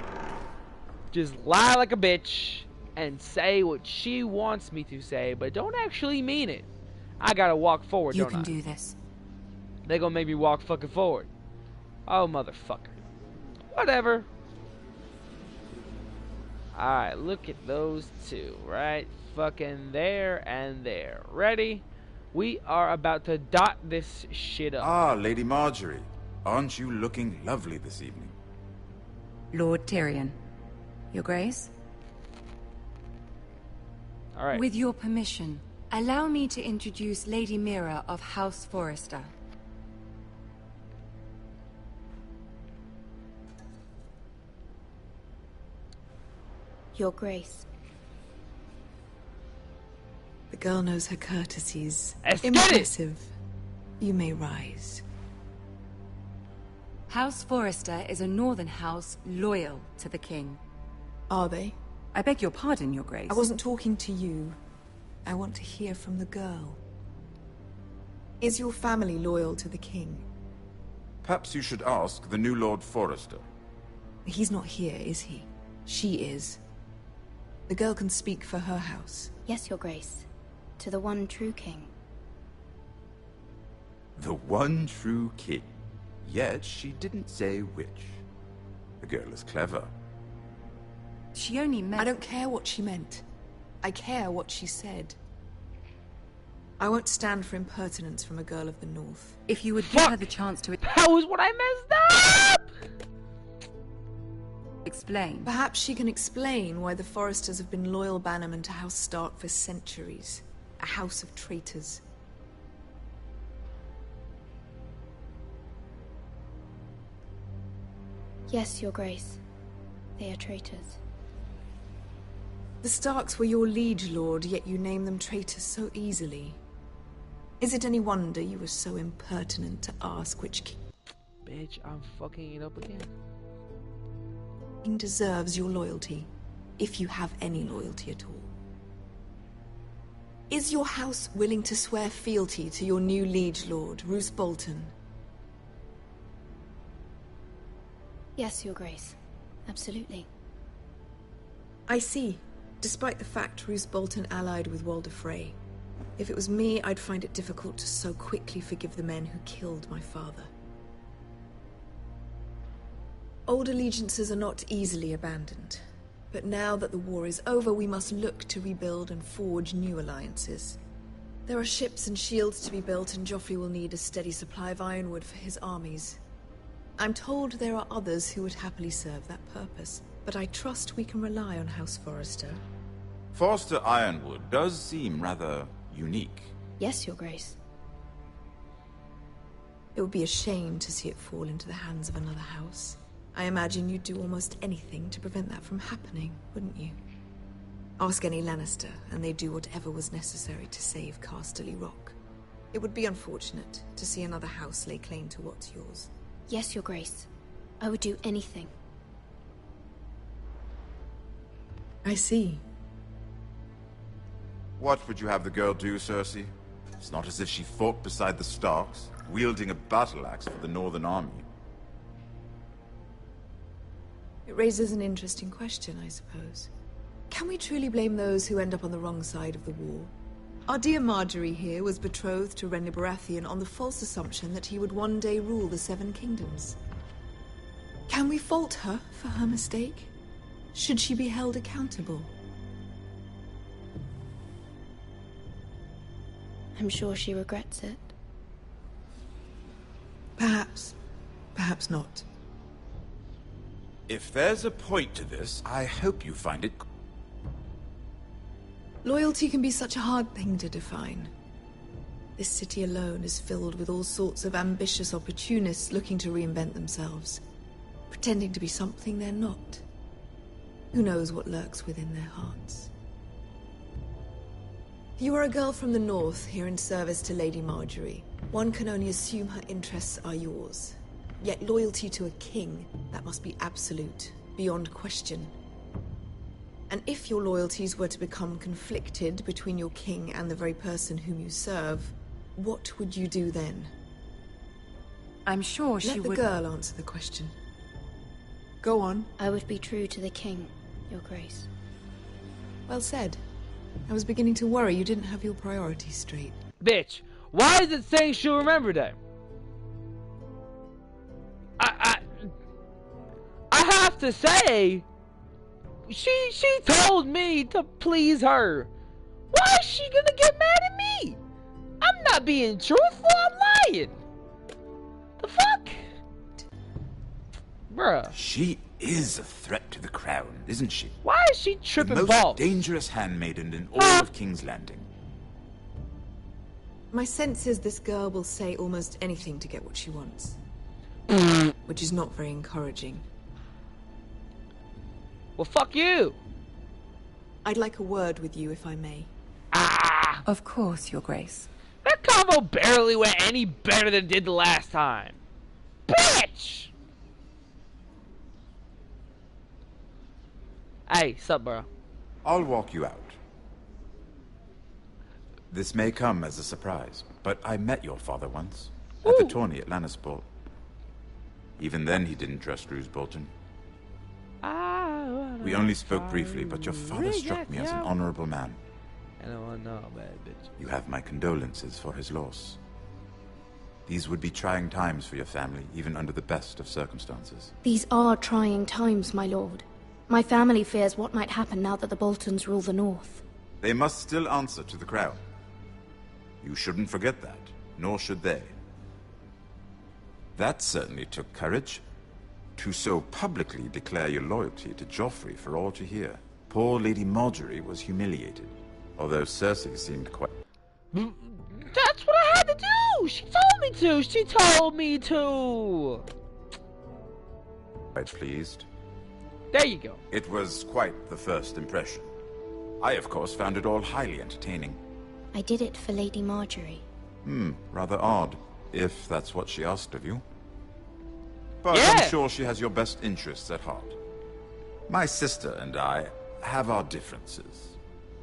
Just lie like a bitch and say what she wants me to say, but don't actually mean it. I gotta walk forward, You don't I? can do this. They gonna make me walk fucking forward. Oh, motherfucker. Whatever. Alright, look at those two, right? Fucking there and there. Ready? We are about to dot this shit up. Ah, Lady Marjorie. Aren't you looking lovely this evening? Lord Tyrion. Your Grace? Alright. With your permission, Allow me to introduce Lady Mira of House Forrester. Your Grace. The girl knows her courtesies. Aesthetic. Impressive. You may rise. House Forrester is a northern house loyal to the king. Are they? I beg your pardon, Your Grace. I wasn't talking to you. I want to hear from the girl. Is your family loyal to the king? Perhaps you should ask the new Lord Forrester. He's not here, is he? She is. The girl can speak for her house. Yes, Your Grace. To the one true king. The one true king. Yet she didn't say which. The girl is clever. She only meant... I don't care what she meant. I care what she said. I won't stand for impertinence from a girl of the North. If you would give her the chance to... That was what I messed up! Explain. Perhaps she can explain why the Forresters have been loyal bannermen to House Stark for centuries. A house of traitors. Yes, Your Grace. They are traitors. The Starks were your liege lord, yet you name them traitors so easily. Is it any wonder you were so impertinent to ask which Bitch, I'm fucking it up again. king deserves your loyalty, if you have any loyalty at all? Is your house willing to swear fealty to your new liege lord, Roose Bolton? Yes, Your Grace. Absolutely. I see. Despite the fact Roose Bolton allied with Walder Frey. If it was me, I'd find it difficult to so quickly forgive the men who killed my father. Old allegiances are not easily abandoned. But now that the war is over, we must look to rebuild and forge new alliances. There are ships and shields to be built, and Joffrey will need a steady supply of ironwood for his armies. I'm told there are others who would happily serve that purpose, but I trust we can rely on House Forrester. Forrester Ironwood does seem rather unique. Yes, Your Grace. It would be a shame to see it fall into the hands of another house. I imagine you'd do almost anything to prevent that from happening, wouldn't you? Ask any Lannister, and they'd do whatever was necessary to save Casterly Rock. It would be unfortunate to see another house lay claim to what's yours. Yes, Your Grace. I would do anything. I see. What would you have the girl do, Cersei? It's not as if she fought beside the Starks, wielding a battle axe for the Northern Army. It raises an interesting question, I suppose. Can we truly blame those who end up on the wrong side of the war? Our dear Marjorie here was betrothed to Renly Baratheon on the false assumption that he would one day rule the Seven Kingdoms. Can we fault her for her mistake? Should she be held accountable? I'm sure she regrets it. Perhaps. Perhaps not. If there's a point to this, I hope you find it... Loyalty can be such a hard thing to define. This city alone is filled with all sorts of ambitious opportunists looking to reinvent themselves, pretending to be something they're not. Who knows what lurks within their hearts? You are a girl from the north, here in service to Lady Marjorie. One can only assume her interests are yours. Yet loyalty to a king, that must be absolute, beyond question. And if your loyalties were to become conflicted between your king and the very person whom you serve, what would you do then? I'm sure she would... Let the girl answer the question. Go on. I would be true to the king, Your Grace. Well said. I was beginning to worry you didn't have your priorities straight. Bitch, why is it saying she'll remember that? I have to say, she told me to please her. Why is she gonna get mad at me? I'm not being truthful, I'm lying. The fuck? Bruh. She is a threat to the crown, isn't she? Why is she tripping balls? The balls? most dangerous handmaiden in all of King's Landing. My sense is this girl will say almost anything to get what she wants. Which is not very encouraging. Well, fuck you! I'd like a word with you, if I may. Ah! Of course, Your Grace. That combo barely went any better than it did the last time. Bitch! Hey, sup, bro? I'll walk you out. This may come as a surprise, but I met your father once, at the tourney at Lannisport. Even then he didn't trust Roose Bolton. We only spoke briefly, but your father struck me as an honorable man. I don't know, bad bitch. You have my condolences for his loss. These would be trying times for your family, even under the best of circumstances. These are trying times, my lord. My family fears what might happen now that the Boltons rule the North. They must still answer to the crown. You shouldn't forget that, nor should they. That certainly took courage. To so publicly declare your loyalty to Joffrey for all to hear. Poor Lady Margaery was humiliated, although Cersei seemed quite... That's what I had to do! She told me to! She told me to! quite pleased. There you go. It was quite the first impression. I, of course, found it all highly entertaining. I did it for Lady Margaery. Rather odd, if that's what she asked of you. But Yeah. I'm sure she has your best interests at heart. My sister and I have our differences.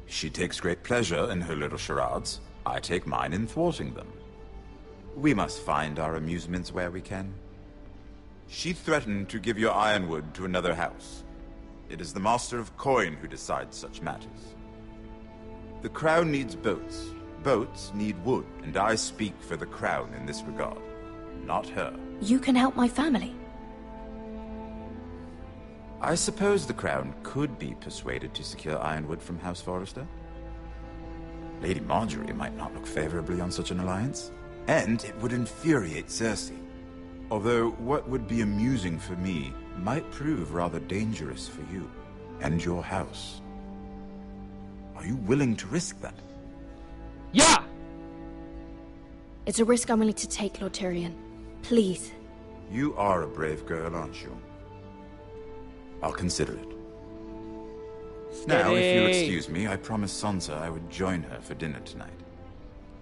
She takes great pleasure in her little charades. I take mine in thwarting them. We must find our amusements where we can. She threatened to give your ironwood to another house. It is the Master of Coin who decides such matters. The Crown needs boats. Boats need wood, and I speak for the Crown in this regard, not her. You can help my family. I suppose the Crown could be persuaded to secure ironwood from House Forrester. Lady Margaery might not look favorably on such an alliance, and it would infuriate Cersei. Although what would be amusing for me might prove rather dangerous for you and your house. Are you willing to risk that? Yeah! It's a risk I'm willing to take, Lord Tyrion. Please. You are a brave girl, aren't you? I'll consider it. Now, if you'll excuse me, I promised Sansa I would join her for dinner tonight.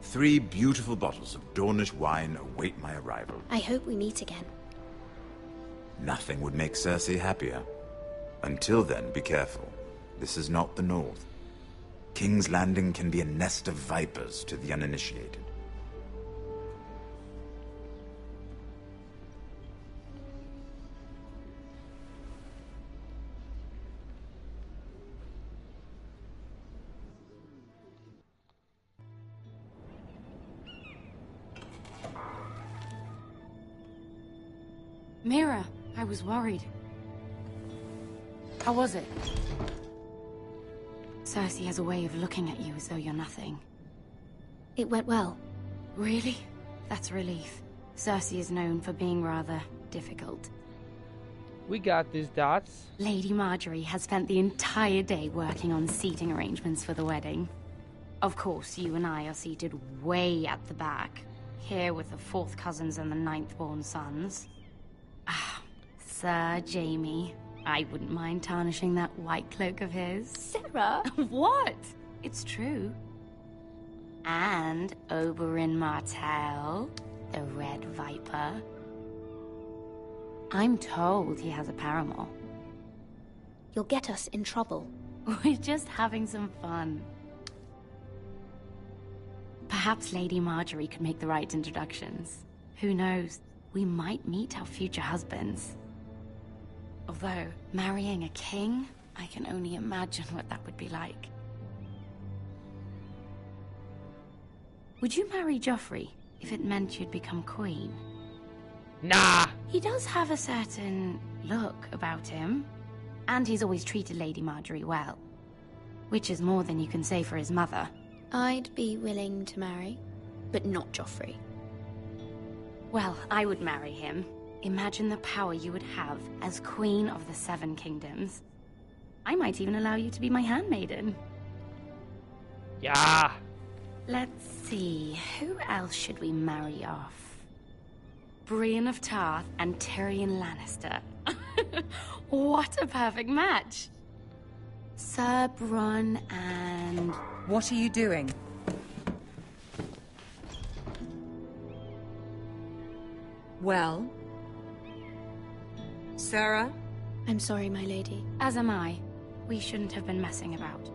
3 beautiful bottles of Dornish wine await my arrival. I hope we meet again. Nothing would make Cersei happier. Until then, be careful. This is not the North. King's Landing can be a nest of vipers to the uninitiated. Mira, I was worried. How was it? Cersei has a way of looking at you as though you're nothing. It went well. Really? That's a relief. Cersei is known for being rather difficult. We got these dots. Lady Margaery has spent the entire day working on seating arrangements for the wedding. Of course, you and I are seated way at the back, here with the 4th cousins and the 9th-born sons. Ah, Sir Jaime. I wouldn't mind tarnishing that white cloak of his. Sarah! What? It's true. And Oberyn Martell, the Red Viper. I'm told he has a paramour. You'll get us in trouble. We're just having some fun. Perhaps Lady Margaery could make the right introductions. Who knows? We might meet our future husbands. Although, marrying a king, I can only imagine what that would be like. Would you marry Joffrey if it meant you'd become queen? Nah! He does have a certain look about him. And he's always treated Lady Margaery well. Which is more than you can say for his mother. I'd be willing to marry, but not Joffrey. Well, I would marry him. Imagine the power you would have as Queen of the 7 Kingdoms. I might even allow you to be my handmaiden. Yeah! Let's see, who else should we marry off? Brienne of Tarth and Tyrion Lannister. What a perfect match! Sir Bronn and... What are you doing? Well? Sarah? I'm sorry, my lady. As am I. We shouldn't have been messing about.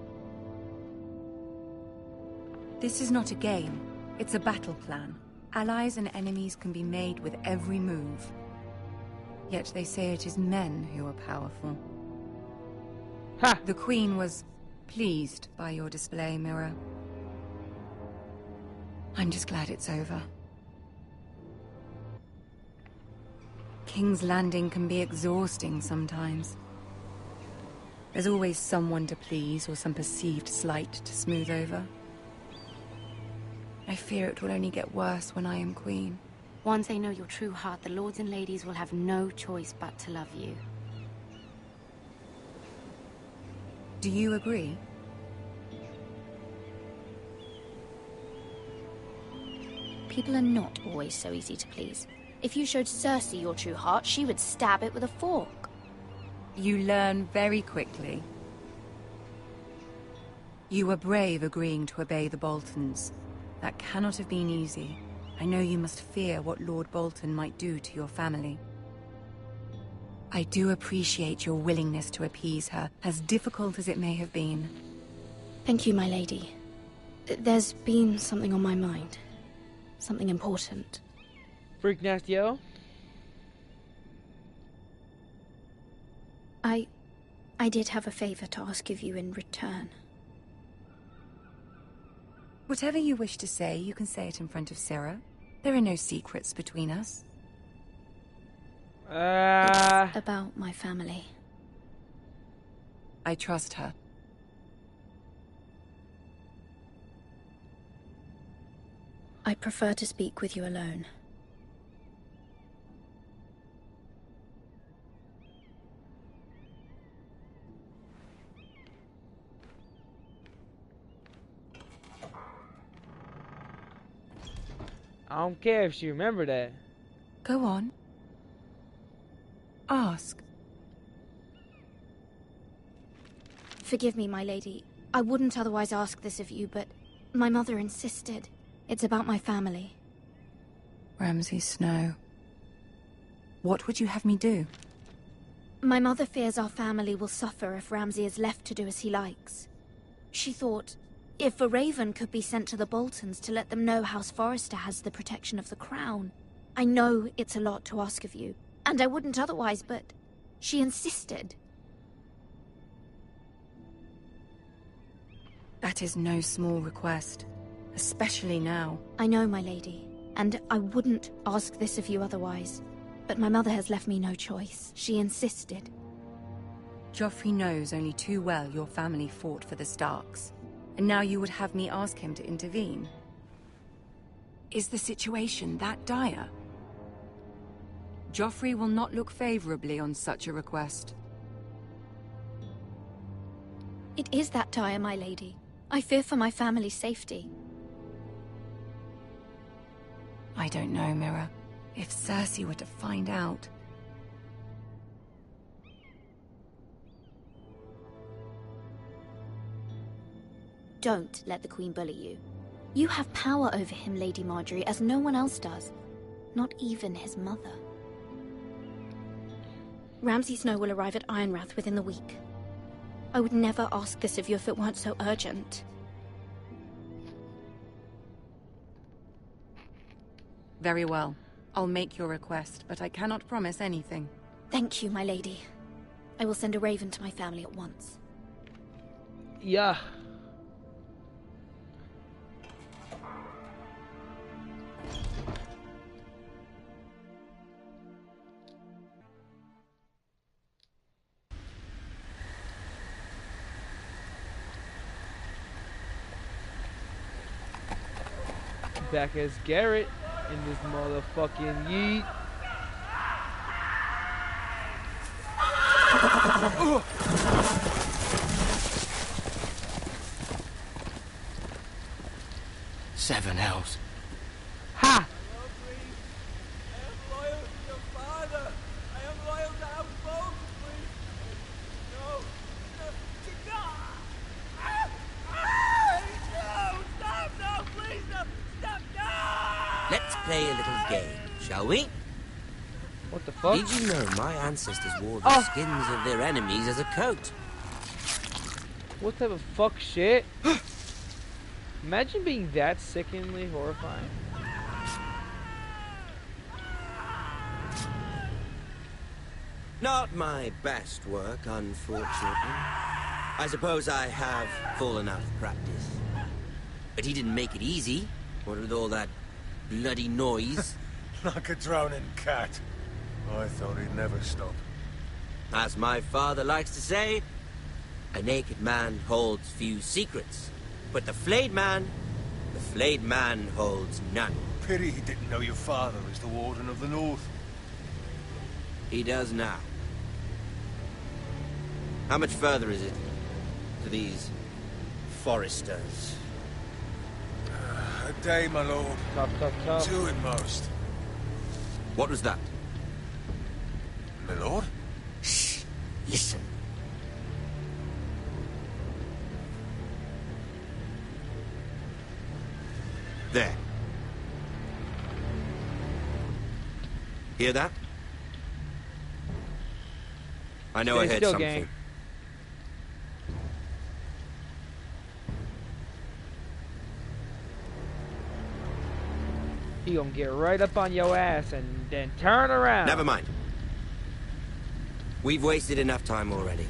This is not a game. It's a battle plan. Allies and enemies can be made with every move. Yet they say it is men who are powerful. Ha! The Queen was pleased by your display, Mira. I'm just glad it's over. King's Landing can be exhausting sometimes. There's always someone to please or some perceived slight to smooth over. I fear it will only get worse when I am queen. Once they know your true heart, the lords and ladies will have no choice but to love you. Do you agree? People are not always so easy to please. If you showed Cersei your true heart, she would stab it with a fork. You learn very quickly. You were brave agreeing to obey the Boltons. That cannot have been easy. I know you must fear what Lord Bolton might do to your family. I do appreciate your willingness to appease her, as difficult as it may have been. Thank you, my lady. There's been something on my mind. Something important. Freak Nastio? I did have a favor to ask of you in return. Whatever you wish to say, you can say it in front of Sarah. There are no secrets between us. It's about my family. I trust her. I prefer to speak with you alone. I don't care if she remembered that. Go on. Ask. Forgive me, my lady. I wouldn't otherwise ask this of you, but my mother insisted. It's about my family. Ramsay Snow. What would you have me do? My mother fears our family will suffer if Ramsay is left to do as he likes. She thought, if a raven could be sent to the Boltons to let them know House Forrester has the protection of the crown. I know it's a lot to ask of you, and I wouldn't otherwise, but she insisted. That is no small request, especially now. I know, my lady, and I wouldn't ask this of you otherwise, but my mother has left me no choice. She insisted. Joffrey knows only too well your family fought for the Starks, and now you would have me ask him to intervene. Is the situation that dire? Joffrey will not look favorably on such a request. It is that dire, my lady. I fear for my family's safety. I don't know, Mira. If Cersei were to find out... Don't let the Queen bully you. You have power over him, Lady Marjorie, as no one else does. Not even his mother. Ramsay Snow will arrive at Ironrath within the week. I would never ask this of you if it weren't so urgent. Very well. I'll make your request, but I cannot promise anything. Thank you, my lady. I will send a raven to my family at once. Yeah. Back as Garrett in this motherfucking yeet. 7 hells. Ha! Let's play a little game, shall we? What the fuck? Did you know my ancestors wore the skins of their enemies as a coat? What type of fuck shit? Imagine being that sickeningly horrifying. Not my best work, unfortunately. I suppose I have fallen out of practice. But he didn't make it easy, what with all that bloody noise. Like a drowning cat. I thought he'd never stop. As my father likes to say, a naked man holds few secrets. But the flayed man holds none. Pity he didn't know your father is the Warden of the North. He does now. How much further is it to these Foresters? A day, my lord. Tough. 2 at most. What was that? My lord? Shh. Listen. There. Hear that? I know I heard something. Gang. He gonna get right up on your ass and then turn around. Never mind. We've wasted enough time already.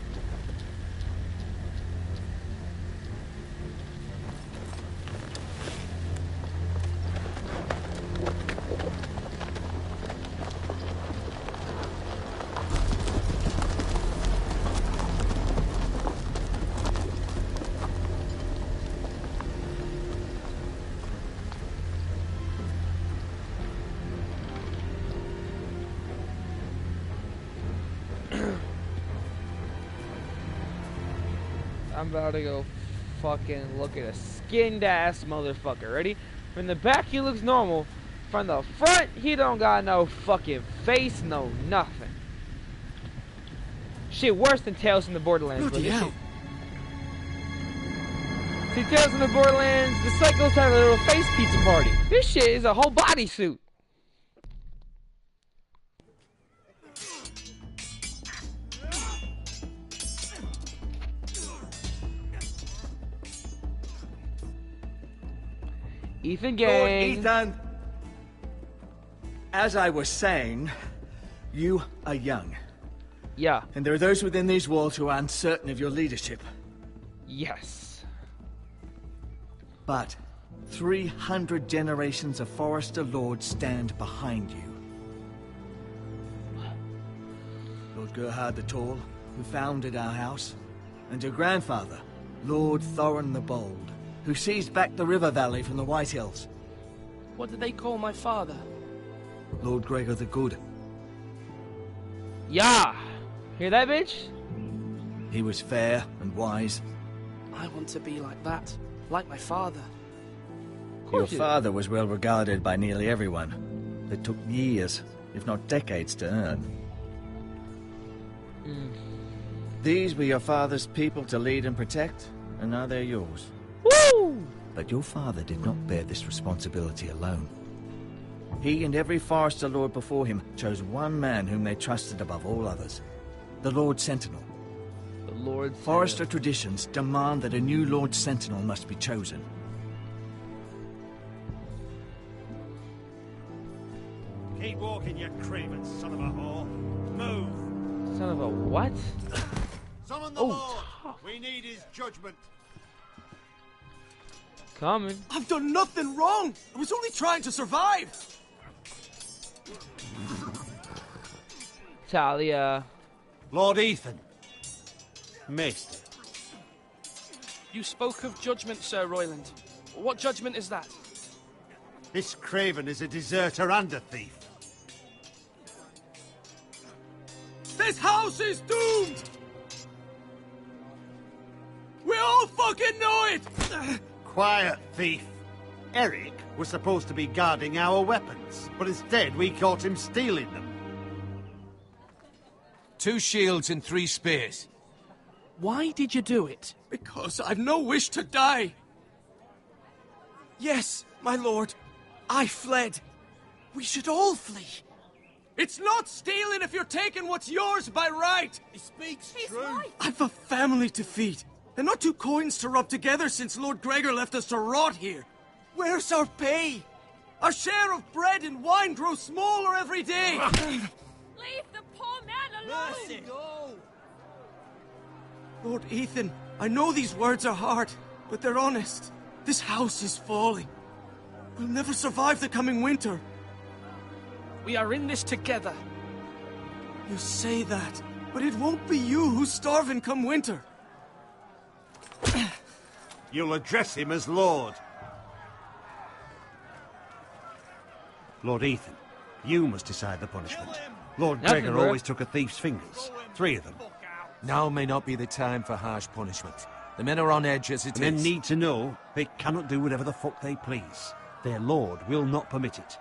I'm about to go fucking look at a skinned ass motherfucker. Ready? From the back he looks normal. From the front he don't got no fucking face, no nothing. Shit worse than Tales from the Borderlands. Bloody hell. See, Tales from the Borderlands, the Psychos have a little face pizza party. This shit is a whole bodysuit. Ethan gang. Lord Ethan! As I was saying, you are young. Yeah. And there are those within these walls who are uncertain of your leadership. Yes. But 300 generations of Forester Lords stand behind you. Lord Gerhard the Tall, who founded our house, and your grandfather, Lord Thorin the Bold, who seized back the river valley from the White Hills. What did they call my father? Lord Gregor the Good. Yeah. Hear that, bitch? He was fair and wise. I want to be like that. Like my father. Your father was well regarded by nearly everyone. It took years, if not decades, to earn. These were your father's people to lead and protect, and now they're yours. Woo! But your father did not bear this responsibility alone. He and every Forester Lord before him chose one man whom they trusted above all others. The Lord Sentinel. The Lord Forester traditions demand that a new Lord Sentinel must be chosen. Keep walking, you craven son of a whore. Move! Son of a what? Summon the Lord! We need his judgment. Coming. I've done nothing wrong! I was only trying to survive! Talia. Lord Ethan. Maester. You spoke of judgment, Sir Royland. What judgment is that? This craven is a deserter and a thief. This house is doomed! We all fucking know it! Quiet, thief. Eric was supposed to be guarding our weapons, but instead we caught him stealing them. 2 shields and 3 spears. Why did you do it? Because I've no wish to die. Yes, my lord. I fled. We should all flee. It's not stealing if you're taking what's yours by right. He speaks true. I've a family to feed, and not 2 coins to rub together since Lord Gregor left us to rot here. Where's our pay? Our share of bread and wine grows smaller every day. Leave the poor man alone! Mercy. Go. Lord Ethan, I know these words are hard, but they're honest. This house is falling. We'll never survive the coming winter. We are in this together. You say that, but it won't be you who's starving come winter. You'll address him as Lord. Lord Ethan, you must decide the punishment. Lord Gregor always took a thief's fingers. 3 of them. Now may not be the time for harsh punishment. The men are on edge as it is. Men need to know they cannot do whatever the fuck they please. Their lord will not permit it.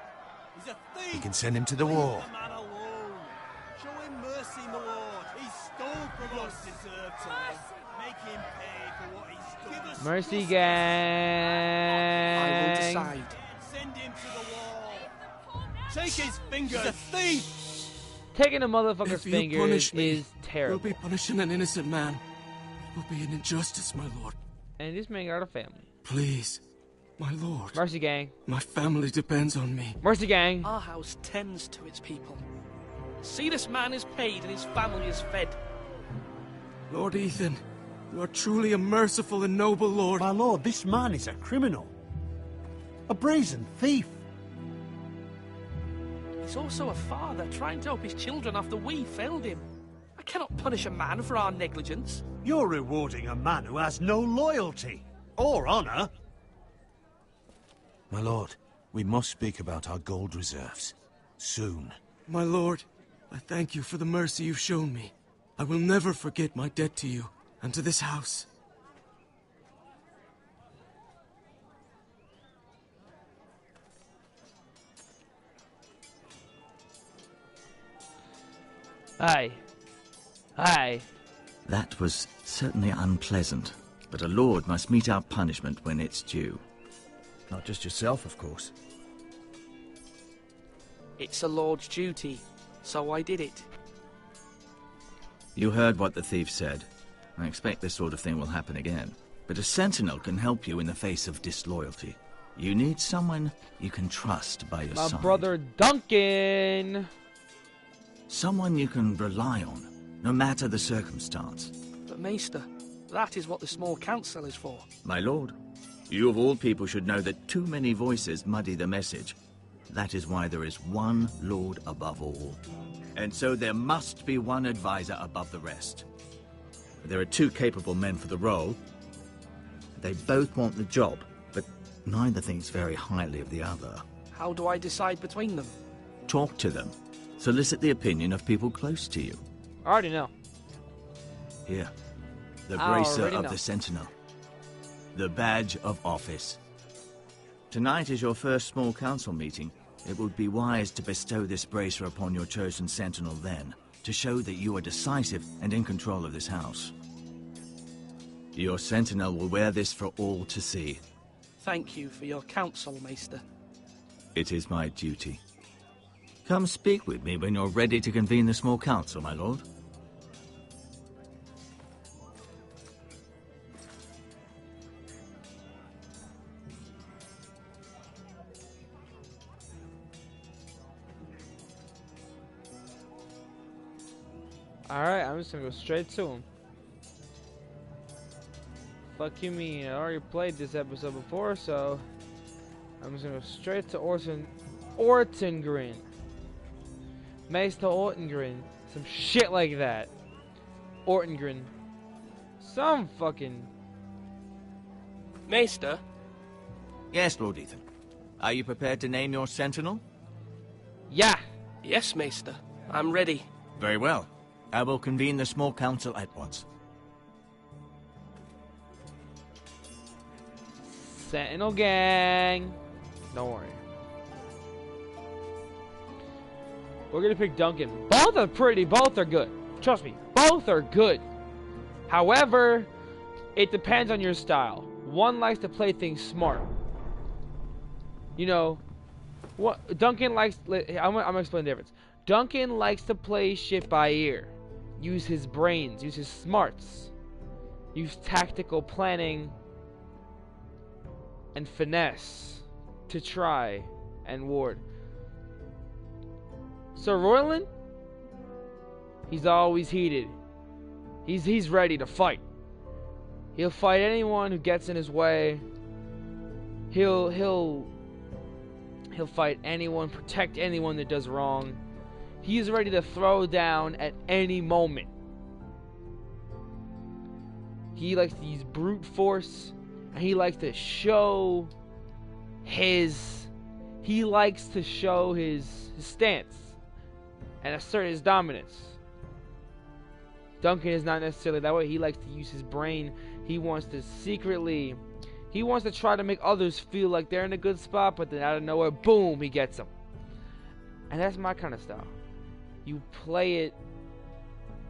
He's a thief! We can send him to the war. Man alone. Show him mercy, my lord. He stole from us. Deserved to. Make him pay for what he's done. Mercy gang. I will decide. Send him to the wall. Take his fingers. He's a thief. Taking a motherfucker's If you fingers punish me, is terrible. We'll be punishing an innocent man. It will be an injustice, my lord. And this man got a family. Please, my lord. Mercy gang. My family depends on me. Mercy gang. Our house tends to its people. See, this man is paid and his family is fed. Lord Ethan, you are truly a merciful and noble lord. My lord, this man is a criminal. A brazen thief. He's also a father trying to help his children after we failed him. I cannot punish a man for our negligence. You're rewarding a man who has no loyalty or honor. My lord, we must speak about our gold reserves. Soon. My lord, I thank you for the mercy you've shown me. I will never forget my debt to you and to this house. Aye. Aye. That was certainly unpleasant, but a lord must meet our punishment when it's due. Not just yourself, of course. It's a lord's duty, so I did it. You heard what the thief said. I expect this sort of thing will happen again. But a sentinel can help you in the face of disloyalty. You need someone you can trust by your side. My brother Duncan! Someone you can rely on, no matter the circumstance. But Maester, that is what the small council is for. My lord, you of all people should know that too many voices muddy the message. That is why there is one lord above all. And so there must be one advisor above the rest. There are 2 capable men for the role. They both want the job, but neither thinks very highly of the other. How do I decide between them? Talk to them. Solicit the opinion of people close to you. I already know. Here, the I bracer already of know. the Sentinel. The badge of office. Tonight is your first small council meeting. It would be wise to bestow this bracer upon your chosen Sentinel then, to show that you are decisive and in control of this house. Your Sentinel will wear this for all to see. Thank you for your counsel, Maester. It is my duty. Come speak with me when you're ready to convene the small council, my lord. Alright, I'm just gonna go straight to him. Fuck you mean, I already played this episode before, so I'm just gonna go straight to Ortengrin. Maester Ortengrin. Some shit like that. Ortengrin. Some fucking... Maester? Yes, Lord Ethan. Are you prepared to name your Sentinel? Yeah. Yes, Maester. I'm ready. Very well. I will convene the small council at once. Sentinel gang. Don't worry. We're gonna pick Duncan. Both are pretty. Both are good. Trust me. Both are good. However, it depends on your style. One likes to play things smart. You know, what Duncan likes. I'm gonna explain the difference. Duncan likes to play shit by ear. Use his brains. Use his smarts. Use tactical planning and finesse to try and ward. Sir Royland, he's always heated. He's ready to fight. He'll fight anyone who gets in his way. He'll fight anyone, protect anyone that does wrong. He's ready to throw down at any moment. He likes to use brute force, and he likes to show his stance and assert his dominance. Duncan is not necessarily that way. He likes to use his brain. He wants to try to make others feel like they're in a good spot, but then out of nowhere, boom, he gets them. And that's my kind of style. You play it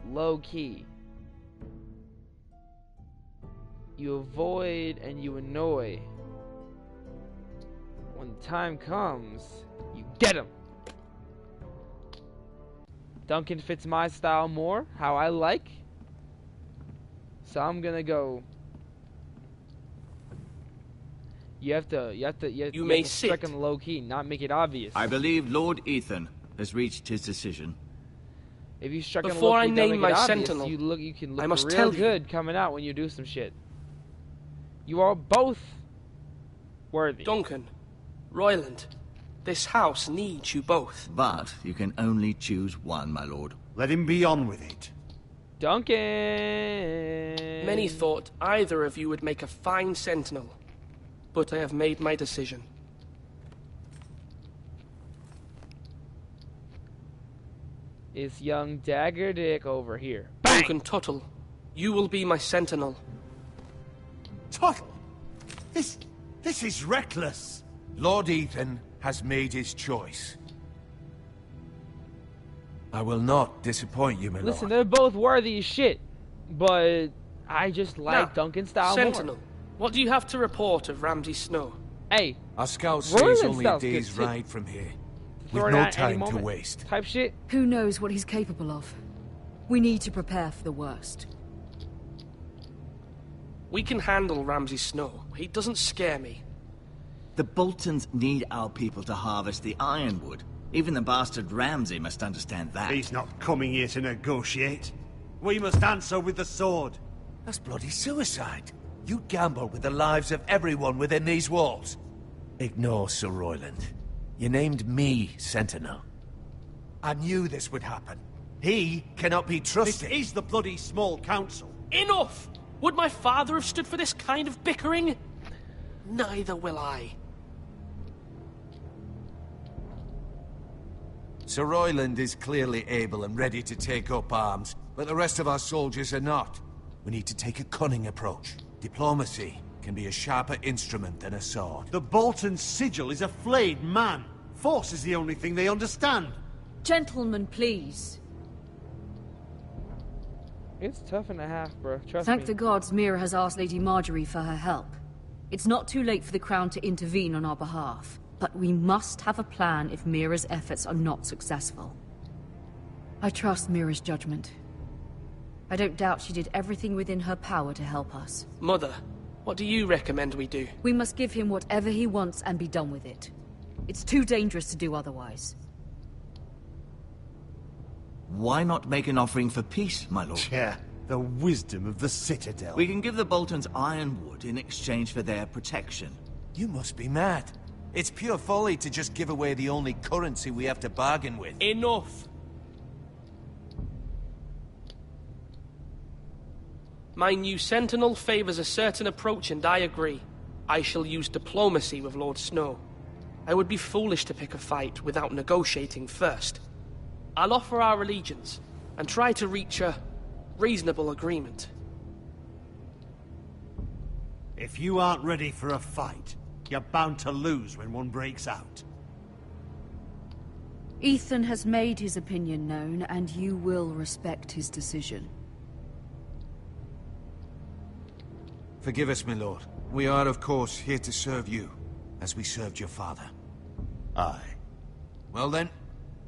low key. You avoid and you annoy. When the time comes, you get him. Duncan fits my style more, how I like. So I'm gonna go. You have to strike him low key, not make it obvious. I believe Lord Ethan has reached his decision. If you strike him Before low key, I name my obvious, sentinel, you can look I must real tell you. good coming out when you do some shit. You are both worthy. Duncan, Royland, this house needs you both. But you can only choose one, my lord. Let him be on with it. Duncan! Many thought either of you would make a fine sentinel, but I have made my decision. It's young Dagger Dick over here. Duncan Tuttle, you will be my sentinel. Tuttle? This is reckless. Lord Ethan has made his choice. I will not disappoint you, my lord. Listen, they're both worthy as shit, but I just like Now, Duncan's style Sentinel, more. what do you have to report of Ramsay Snow? Hey, our scout says Royland's only a style's good day's too. ride from here. Throw With it no out any time to moment waste. Type shit. Who knows what he's capable of? We need to prepare for the worst. We can handle Ramsay Snow. He doesn't scare me. The Boltons need our people to harvest the ironwood. Even the bastard Ramsay must understand that. He's not coming here to negotiate. We must answer with the sword. That's bloody suicide. You gamble with the lives of everyone within these walls. Ignore Sir Royland. You named me Sentinel. I knew this would happen. He cannot be trusted. This is the bloody small council. Enough! Would my father have stood for this kind of bickering? Neither will I. Sir Royland is clearly able and ready to take up arms, but the rest of our soldiers are not. We need to take a cunning approach. Diplomacy can be a sharper instrument than a sword. The Bolton sigil is a flayed man. Force is the only thing they understand. Gentlemen, please. It's tough and a half, bro. Trust Thank me. the gods Mira has asked Lady Marjorie for her help. It's not too late for the Crown to intervene on our behalf, but we must have a plan if Mira's efforts are not successful. I trust Mira's judgment. I don't doubt she did everything within her power to help us. Mother, what do you recommend we do? We must give him whatever he wants and be done with it. It's too dangerous to do otherwise. Why not make an offering for peace, my lord? Yeah, the wisdom of the Citadel. We can give the Boltons ironwood in exchange for their protection. You must be mad. It's pure folly to just give away the only currency we have to bargain with. Enough! My new sentinel favors a certain approach, and I agree. I shall use diplomacy with Lord Snow. I would be foolish to pick a fight without negotiating first. I'll offer our allegiance, and try to reach a reasonable agreement. If you aren't ready for a fight, you're bound to lose when one breaks out. Ethan has made his opinion known, and you will respect his decision. Forgive us, my lord. We are, of course, here to serve you, as we served your father. Aye. Well then,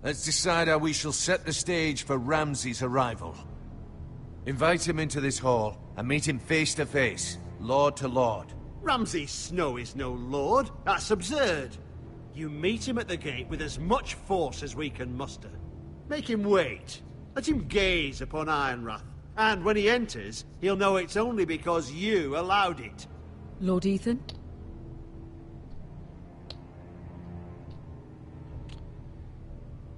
let's decide how we shall set the stage for Ramsay's arrival. Invite him into this hall, and meet him face to face, lord to lord. Ramsay Snow is no lord. That's absurd. You meet him at the gate with as much force as we can muster. Make him wait. Let him gaze upon Ironrath. And when he enters, he'll know it's only because you allowed it. Lord Ethan?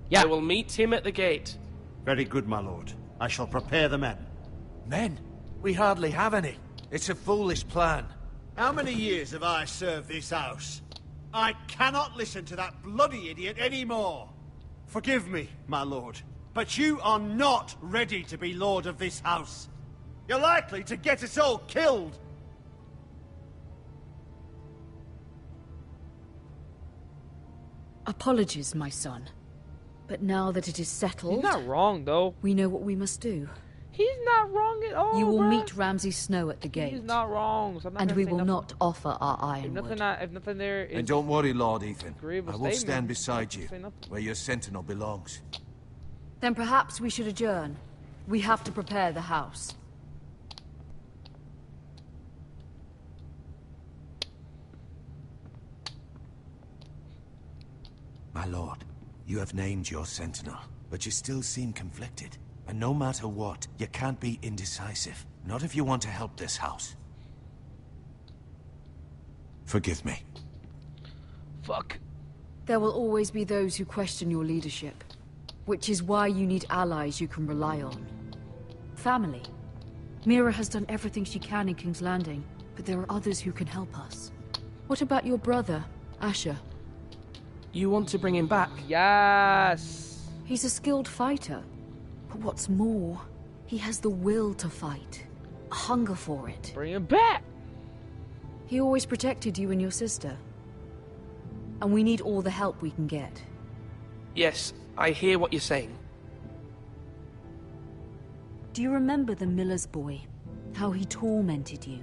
Yeah. I will meet him at the gate. Very good, my lord. I shall prepare the men. Men? We hardly have any. It's a foolish plan. How many years have I served this house? I cannot listen to that bloody idiot anymore. Forgive me, my lord, but you are not ready to be lord of this house. You're likely to get us all killed. Apologies, my son. But now that it is settled... He's not wrong, though. We know what we must do. He's not wrong at all, You will bruh. meet Ramsay Snow at the gate. He's not wrong. So I'm not and gonna we say will nothing. not offer our ironwood. If nothing there is... And don't worry, Lord Ethan. agreeable I will statement, stand beside you, say nothing. where your sentinel belongs. Then perhaps we should adjourn. We have to prepare the house. My lord, you have named your sentinel, but you still seem conflicted. And no matter what, you can't be indecisive. Not if you want to help this house. Forgive me. Fuck. There will always be those who question your leadership. Which is why you need allies you can rely on. Family. Mira has done everything she can in King's Landing, but there are others who can help us. What about your brother, Asher? You want to bring him back? Yes! He's a skilled fighter. But what's more, he has the will to fight. A hunger for it. Bring him back! He always protected you and your sister. And we need all the help we can get. Yes, I hear what you're saying. Do you remember the miller's boy? How he tormented you?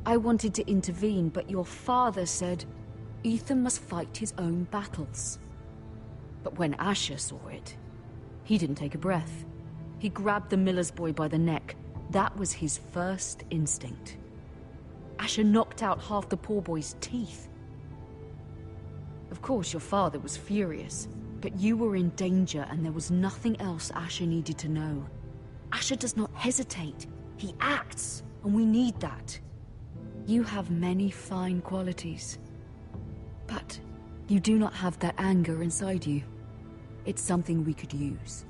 I wanted to intervene, but your father said Ethan must fight his own battles. But when Asher saw it, he didn't take a breath. He grabbed the miller's boy by the neck. That was his first instinct. Asher knocked out half the poor boy's teeth. Of course, your father was furious, but you were in danger and there was nothing else Asher needed to know. Asher does not hesitate. He acts, and we need that. You have many fine qualities, but you do not have that anger inside you. It's something we could use.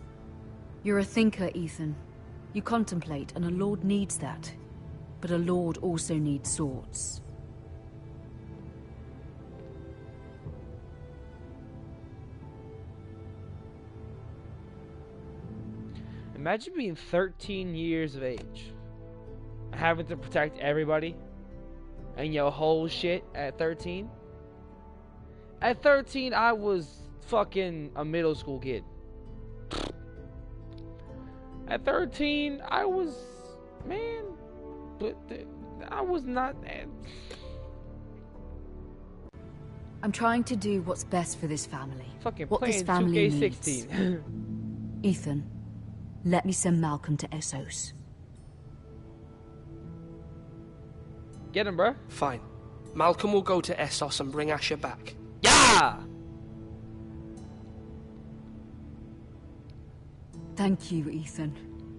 You're a thinker, Ethan. You contemplate, and a lord needs that. But a lord also needs swords. Imagine being 13 years of age, having to protect everybody, and your whole shit at 13. At 13, I was fucking a middle school kid. At 13, I was, man, but I was not. I'm trying to do what's best for this family. Fucking what this playing family 2K16. needs. Ethan, let me send Malcolm to Essos. Get him, bruh. Fine. Malcolm will go to Essos and bring Asher back. Yeah! Thank you, Ethan.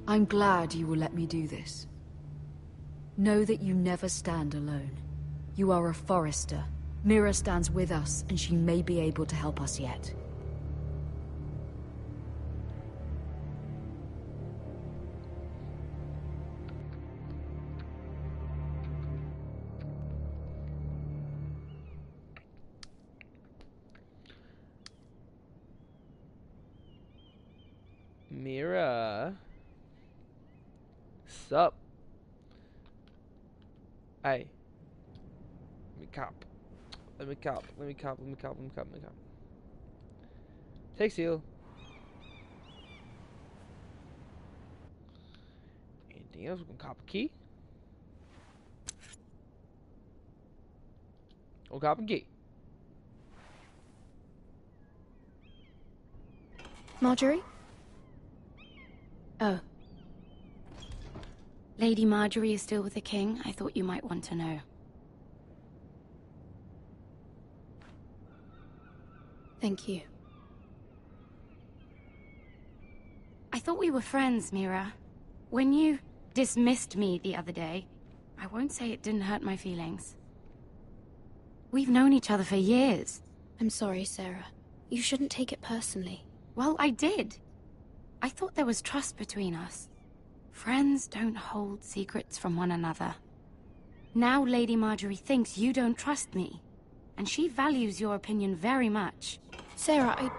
I'm glad you will let me do this. Know that you never stand alone. You are a Forrester. Mira stands with us, and she may be able to help us yet. Mira. Sup? Hey. Let me cop. Take seal. Anything else? We can cop a key. We'll cop a key. Marjorie? Oh. Lady Marjorie is still with the king. I thought you might want to know. Thank you. I thought we were friends, Mira. When you dismissed me the other day, I won't say it didn't hurt my feelings. We've known each other for years. I'm sorry, Sarah. You shouldn't take it personally. Well, I did. I thought there was trust between us. Friends don't hold secrets from one another. Now Lady Marjorie thinks you don't trust me, and she values your opinion very much. Sarah,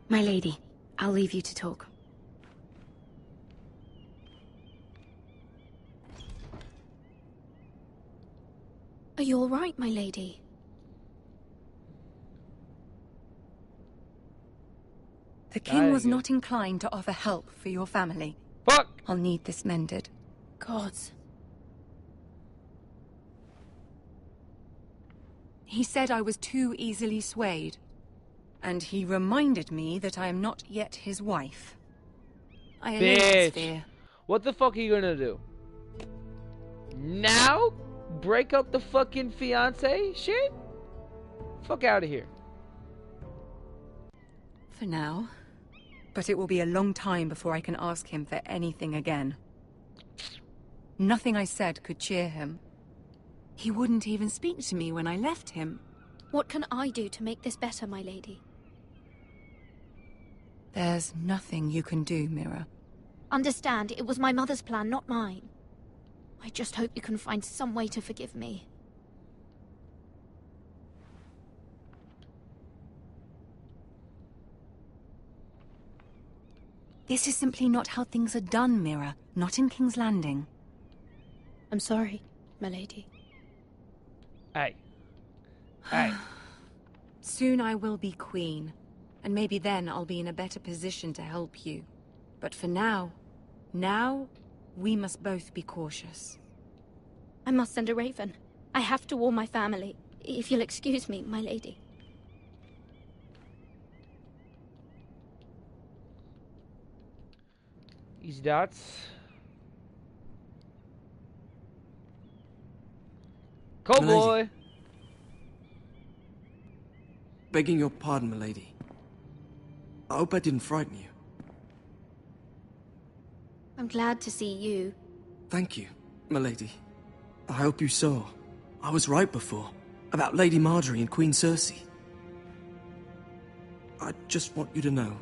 My lady, I'll leave you to talk. Are you all right, my lady? The king was not inclined to offer help for your family. Fuck! I'll need this mended. Gods. He said I was too easily swayed. And he reminded me that I am not yet his wife. I allayed his fear. What the fuck are you gonna do? Now? Break up the fucking fiance shit? Fuck out of here. For now. But it will be a long time before I can ask him for anything again. Nothing I said could cheer him. He wouldn't even speak to me when I left him. What can I do to make this better, my lady? There's nothing you can do, Mira. Understand, it was my mother's plan, not mine. I just hope you can find some way to forgive me. This is simply not how things are done, Mira. Not in King's Landing. I'm sorry, my lady. Hey. Hey. Soon I will be queen. And maybe then I'll be in a better position to help you. But for now, we must both be cautious. I must send a raven. I have to warn my family. If you'll excuse me, my lady. Easy dots. Cowboy! Begging your pardon, milady. I hope I didn't frighten you. I'm glad to see you. Thank you, milady. I hope you saw. I was right before. About Lady Marjorie and Queen Cersei. I just want you to know,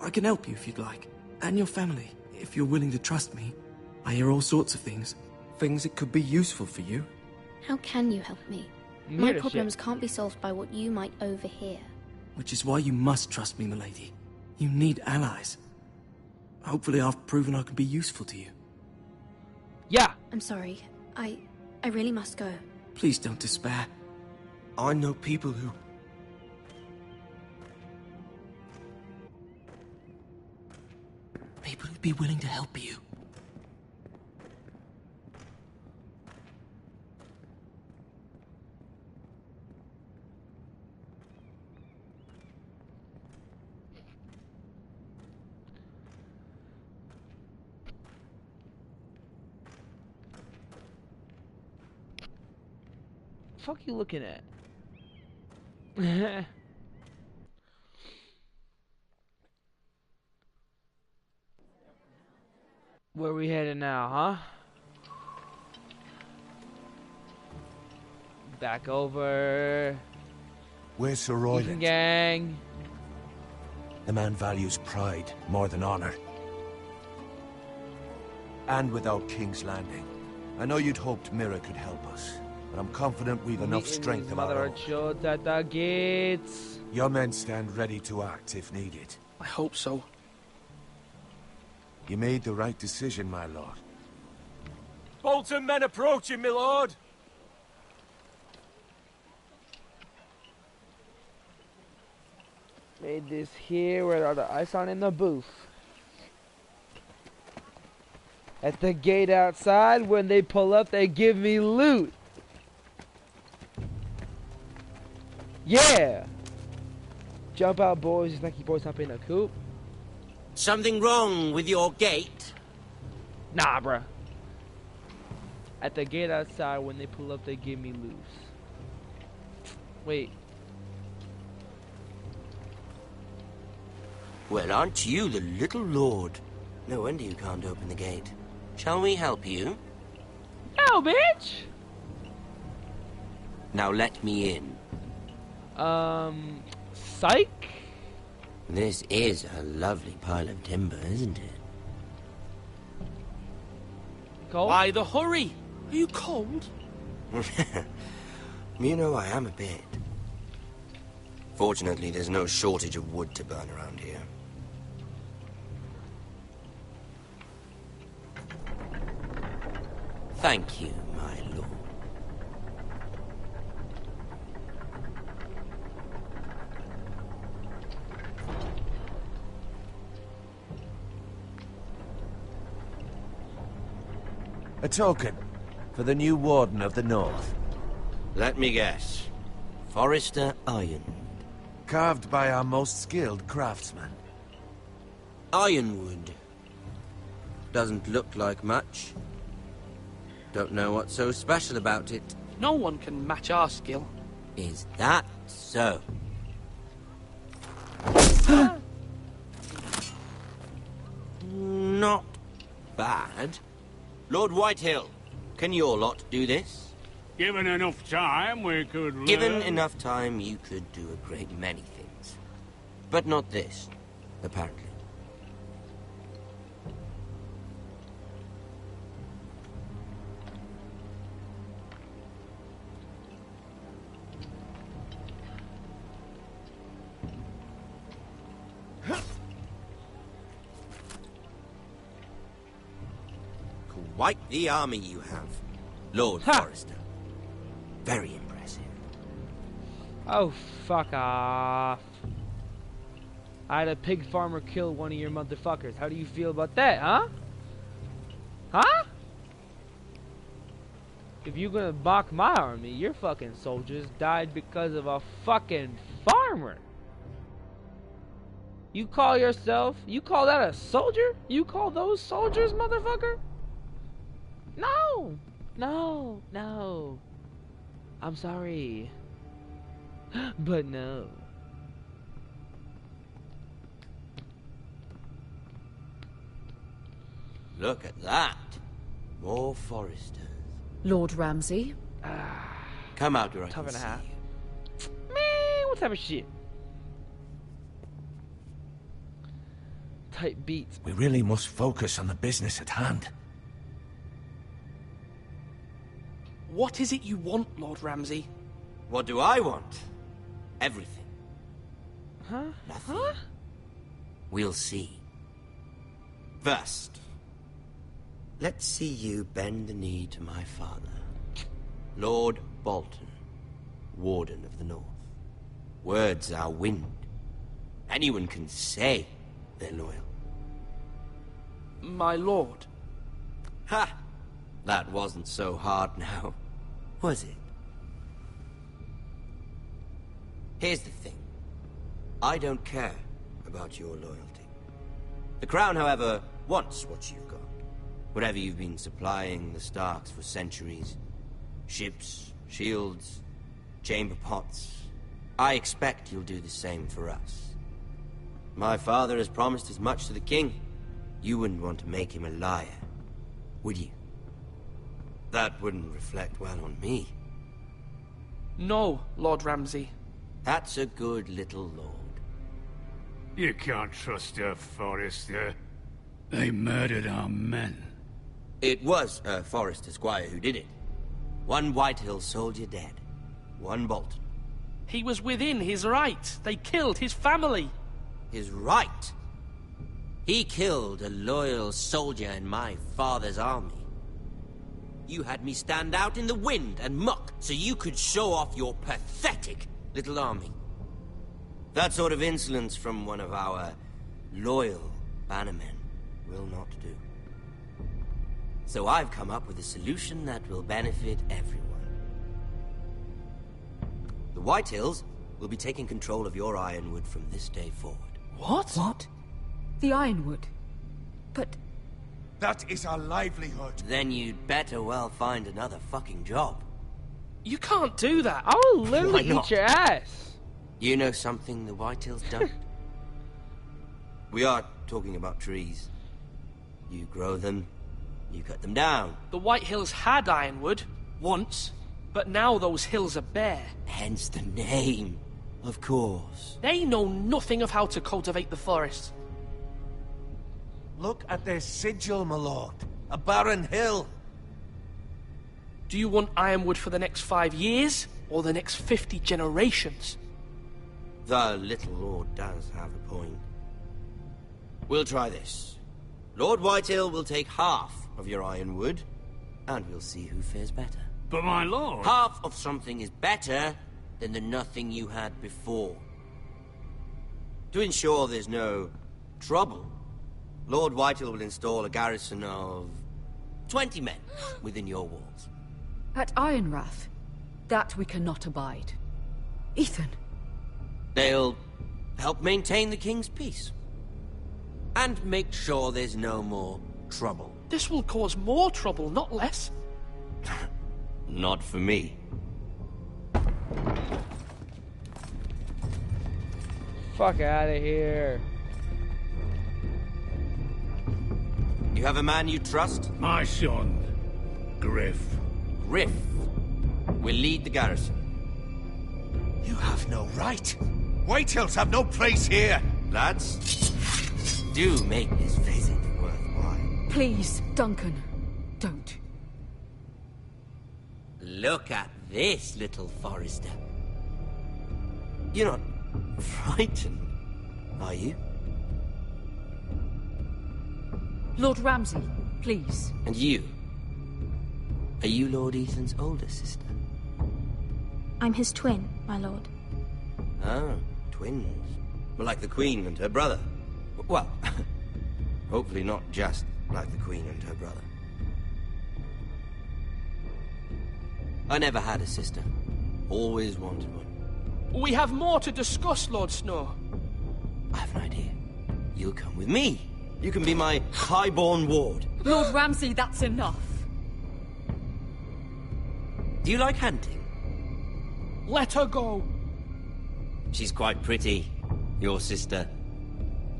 I can help you if you'd like. And your family, if you're willing to trust me. I hear all sorts of things. Things that could be useful for you. How can you help me? My problems can't be solved by what you might overhear. Which is why you must trust me, milady. You need allies. Hopefully I've proven I can be useful to you. Yeah! I'm sorry. I really must go. Please don't despair. I know people who... People who'd be willing to help you. Fuck you looking at? Where we headed now, huh? Back over. Where's Sir Royland? Gang. The man values pride more than honor. And without King's Landing, I know you'd hoped Mira could help us. but I'm confident we've enough strength of our Mother own. of Shots at the gates. Your men stand ready to act if needed. I hope so. You made the right decision, my lord. Bolton men approaching, my lord! Made this here. Where are the ice on in the booth? At the gate outside, when they pull up, they give me loot. Yeah! Jump out, boys. It's like you boys hop in a coop. Something wrong with your gate? Nah, bruh. At the gate outside, when they pull up, they give me loot. Wait. Well, aren't you the little lord? No wonder you can't open the gate. Shall we help you? No, bitch! Now let me in. Psych? This is a lovely pile of timber, isn't it? Cold? Why the hurry? Are you cold? You know, I am a bit. Fortunately, there's no shortage of wood to burn around here. Thank you, my lord. A token for the new Warden of the North. Let me guess. Forrester Ironwood. Carved by our most skilled craftsman. Ironwood. Doesn't look like much. Don't know what's so special about it. No one can match our skill. Is that so? Not bad. Lord Whitehill, can your lot do this? Given enough time, we could learn. Given enough time, you could do a great many things. But not this, apparently. Quite the army you have, Lord Forrester. Very impressive. Oh, fuck off. I had a pig farmer kill one of your motherfuckers. How do you feel about that, huh? Huh? If you're gonna mock my army, your fucking soldiers died because of a fucking farmer. You call that a soldier? You call those soldiers, motherfucker? No! No, no. I'm sorry. But no. Look at that. More Forresters. Lord Ramsay? Come out where I Tough can and a see half. you. Man, what type of shit? Tight beats. We really must focus on the business at hand. What is it you want, Lord Ramsay? What do I want? Everything. Huh? Nothing. Huh? We'll see. First, let's see you bend the knee to my father, Lord Bolton, Warden of the North. Words are wind. Anyone can say they're loyal. My lord. Ha! That wasn't so hard now, was it? Here's the thing. I don't care about your loyalty. The Crown, however, wants what you've got. Whatever you've been supplying the Starks for centuries. Ships, shields, chamber pots. I expect you'll do the same for us. My father has promised as much to the king. You wouldn't want to make him a liar, would you? That wouldn't reflect well on me. No, Lord Ramsay. That's a good little lord. You can't trust her, Forrester. They murdered our men. It was Forrester Squire who did it. One Whitehill soldier dead. One Bolton. He was within his right. They killed his family. His right? He killed a loyal soldier in my father's army. You had me stand out in the wind and muck so you could show off your pathetic little army. That sort of insolence from one of our loyal bannermen will not do. So I've come up with a solution that will benefit everyone. The Whitehills will be taking control of your Ironwood from this day forward. What? What? The Ironwood? But... That is our livelihood. Then you'd better well find another fucking job. You can't do that. I will literally beat your ass. You know something the Whitehills don't? We are talking about trees. You grow them, you cut them down. The Whitehills had Ironwood, once, but now those hills are bare. Hence the name, of course. They know nothing of how to cultivate the forest. Look at their sigil, my lord. A barren hill. Do you want Ironwood for the next 5 years, or the next 50 generations? The little lord does have a point. We'll try this. Lord Whitehill will take half of your Ironwood, and we'll see who fares better. But my lord... Half of something is better than the nothing you had before. To ensure there's no trouble, Lord Whitehill will install a garrison of 20 men within your walls. At Ironrath? That we cannot abide. Ethan. They'll help maintain the king's peace. And make sure there's no more trouble. This will cause more trouble, not less. Not for me. Fuck out of here. You have a man you trust? My son, Griff. Griff will lead the garrison. You have no right. Whitehills have no place here. Lads, do make this visit worthwhile. Please, Duncan, don't. Look at this, little Forrester. You're not frightened, are you? Lord Ramsay, please. And you? Are you Lord Ethan's older sister? I'm his twin, my lord. Oh, twins. Well, like the Queen and her brother. Well, hopefully not just like the Queen and her brother. I never had a sister. Always wanted one. We have more to discuss, Lord Snow. I have an idea. You'll come with me. You can be my highborn ward. Lord Ramsay, that's enough. Do you like hunting? Let her go. She's quite pretty, your sister.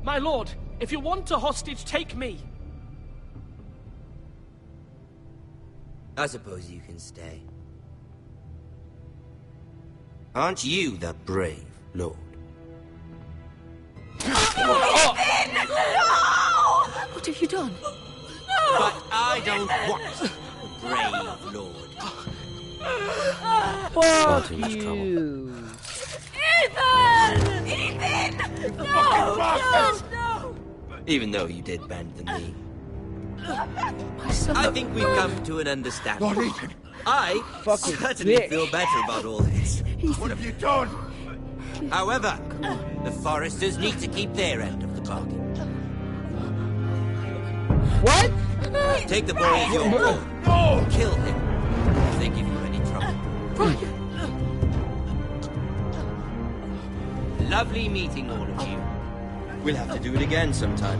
My lord, if you want a hostage, take me. I suppose you can stay. Aren't you the brave lord? What have you done? But I don't want the brave lord. Fuck too much you. Ethan! Ethan! No! Even though you did bend the knee. My son. I think we've come to an understanding. Lord Ethan! I Fucking certainly bitch. feel better about all this. What have you done? However, the Foresters need to keep their end of the bargain. What? Take the boy as your ward. No! Kill him if they give you any trouble. Lovely meeting all of you. We'll have to do it again sometime.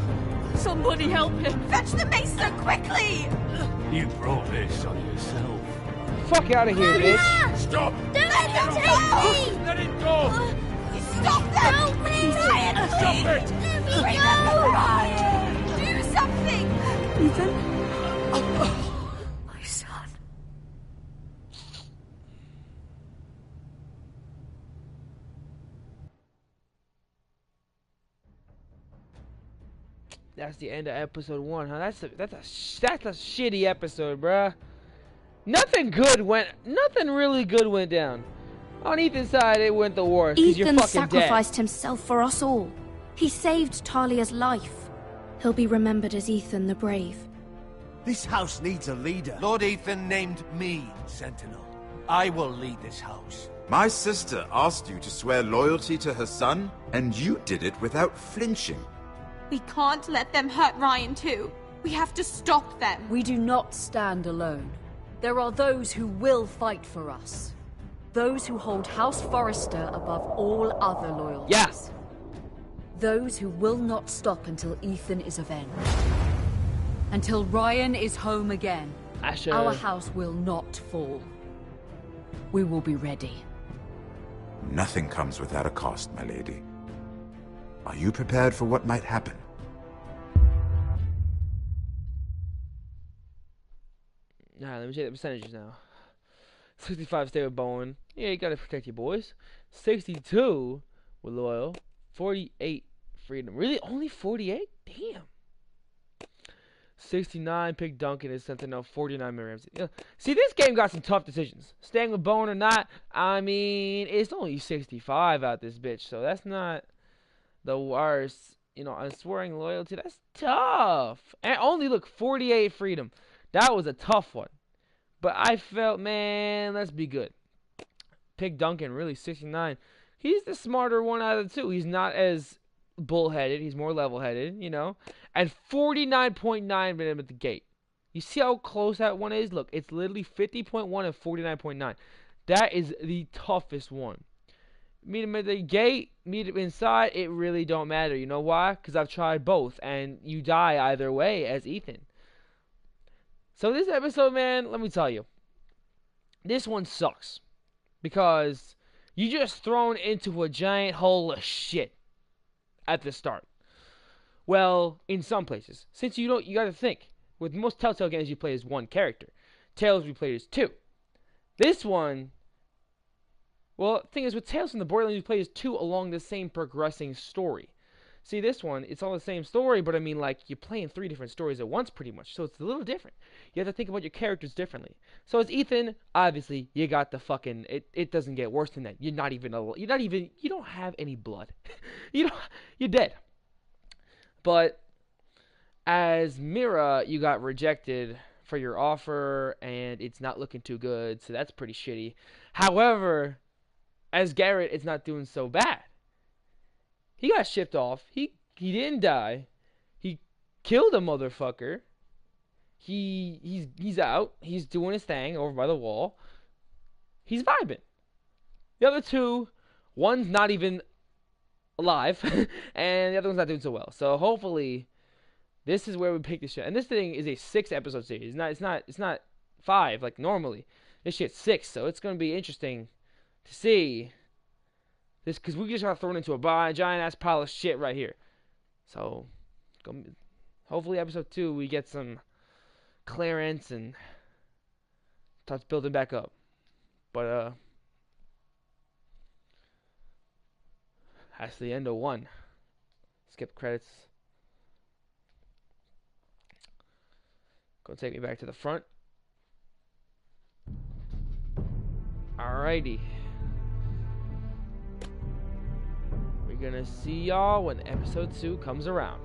Somebody help him. Fetch the maester quickly! You brought this on yourself. Fuck out of here, bitch. Stop! Don't let them take me! Let it go! Stop them! Help me! Ryan, Stop it! Bring them the Ryan! Do something! Ethan? My son. That's the end of episode 1, huh? That's a shitty episode, bruh. Nothing really good went down. On Ethan's side, it went the worst, because you're Ethan fucking sacrificed dead. himself for us all. He saved Talia's life. He'll be remembered as Ethan the Brave. This house needs a leader. Lord Ethan named me Sentinel. I will lead this house. My sister asked you to swear loyalty to her son, and you did it without flinching. We can't let them hurt Ryan too. We have to stop them. We do not stand alone. There are those who will fight for us. Those who hold House Forrester above all other loyalties. Yes. Those who will not stop until Ethan is avenged. Until Ryan is home again. Asher. Our house will not fall. We will be ready. Nothing comes without a cost, my lady. Are you prepared for what might happen? Alright, let me check the percentages now. 65 stay with Bowen. Yeah, you gotta protect your boys. 62 with Loyal. 48 Freedom. Really? Only 48? Damn. 69 pick Duncan as Sentinel. 49 Ramsey. Yeah. See, this game got some tough decisions. Staying with Bowen or not, I mean, it's only 65 out this bitch, so that's not the worst. You know, unswearing loyalty, that's tough. And only, look, 48 Freedom. That was a tough one. But I felt, man, let's be good. Pick Duncan, really, 69. He's the smarter one out of the two. He's not as bullheaded. He's more level-headed, you know. And 49.9 minute at the gate. You see how close that one is? Look, it's literally 50.1 and 49.9. That is the toughest one. Meet him at the gate, meet him inside, it really don't matter. You know why? Because I've tried both, and you die either way as Ethan. So this episode, man, let me tell you. This one sucks. Because you just thrown into a giant hole of shit at the start. Well, in some places. Since you gotta think. With most Telltale games you play as one character. Tales we play as two. This one, well, the thing is with Tales from the Borderlands you play as two along the same progressing story. See, this one, it's all the same story, but I mean, like, you're playing 3 different stories at once, pretty much, so it's a little different. You have to think about your characters differently. So as Ethan, obviously, you got the fucking, it doesn't get worse than that. You don't have any blood. You're dead. But as Mira, you got rejected for your offer, and it's not looking too good, so that's pretty shitty. However, as Garrett, it's not doing so bad. He got shipped off. He didn't die. He killed a motherfucker. He's out. He's doing his thing over by the wall. He's vibing. The other two, one's not even alive, and the other one's not doing so well. So hopefully, this is where we pick this shit. And this thing is a 6-episode series. It's not 5 like normally. This shit's 6, so it's gonna be interesting to see. This, because we just got thrown into a giant ass pile of shit right here. So, hopefully episode 2 we get some clearance and starts building back up. But that's the end of 1. Skip credits. Gonna take me back to the front. Alrighty. We're gonna see y'all when episode 2 comes around.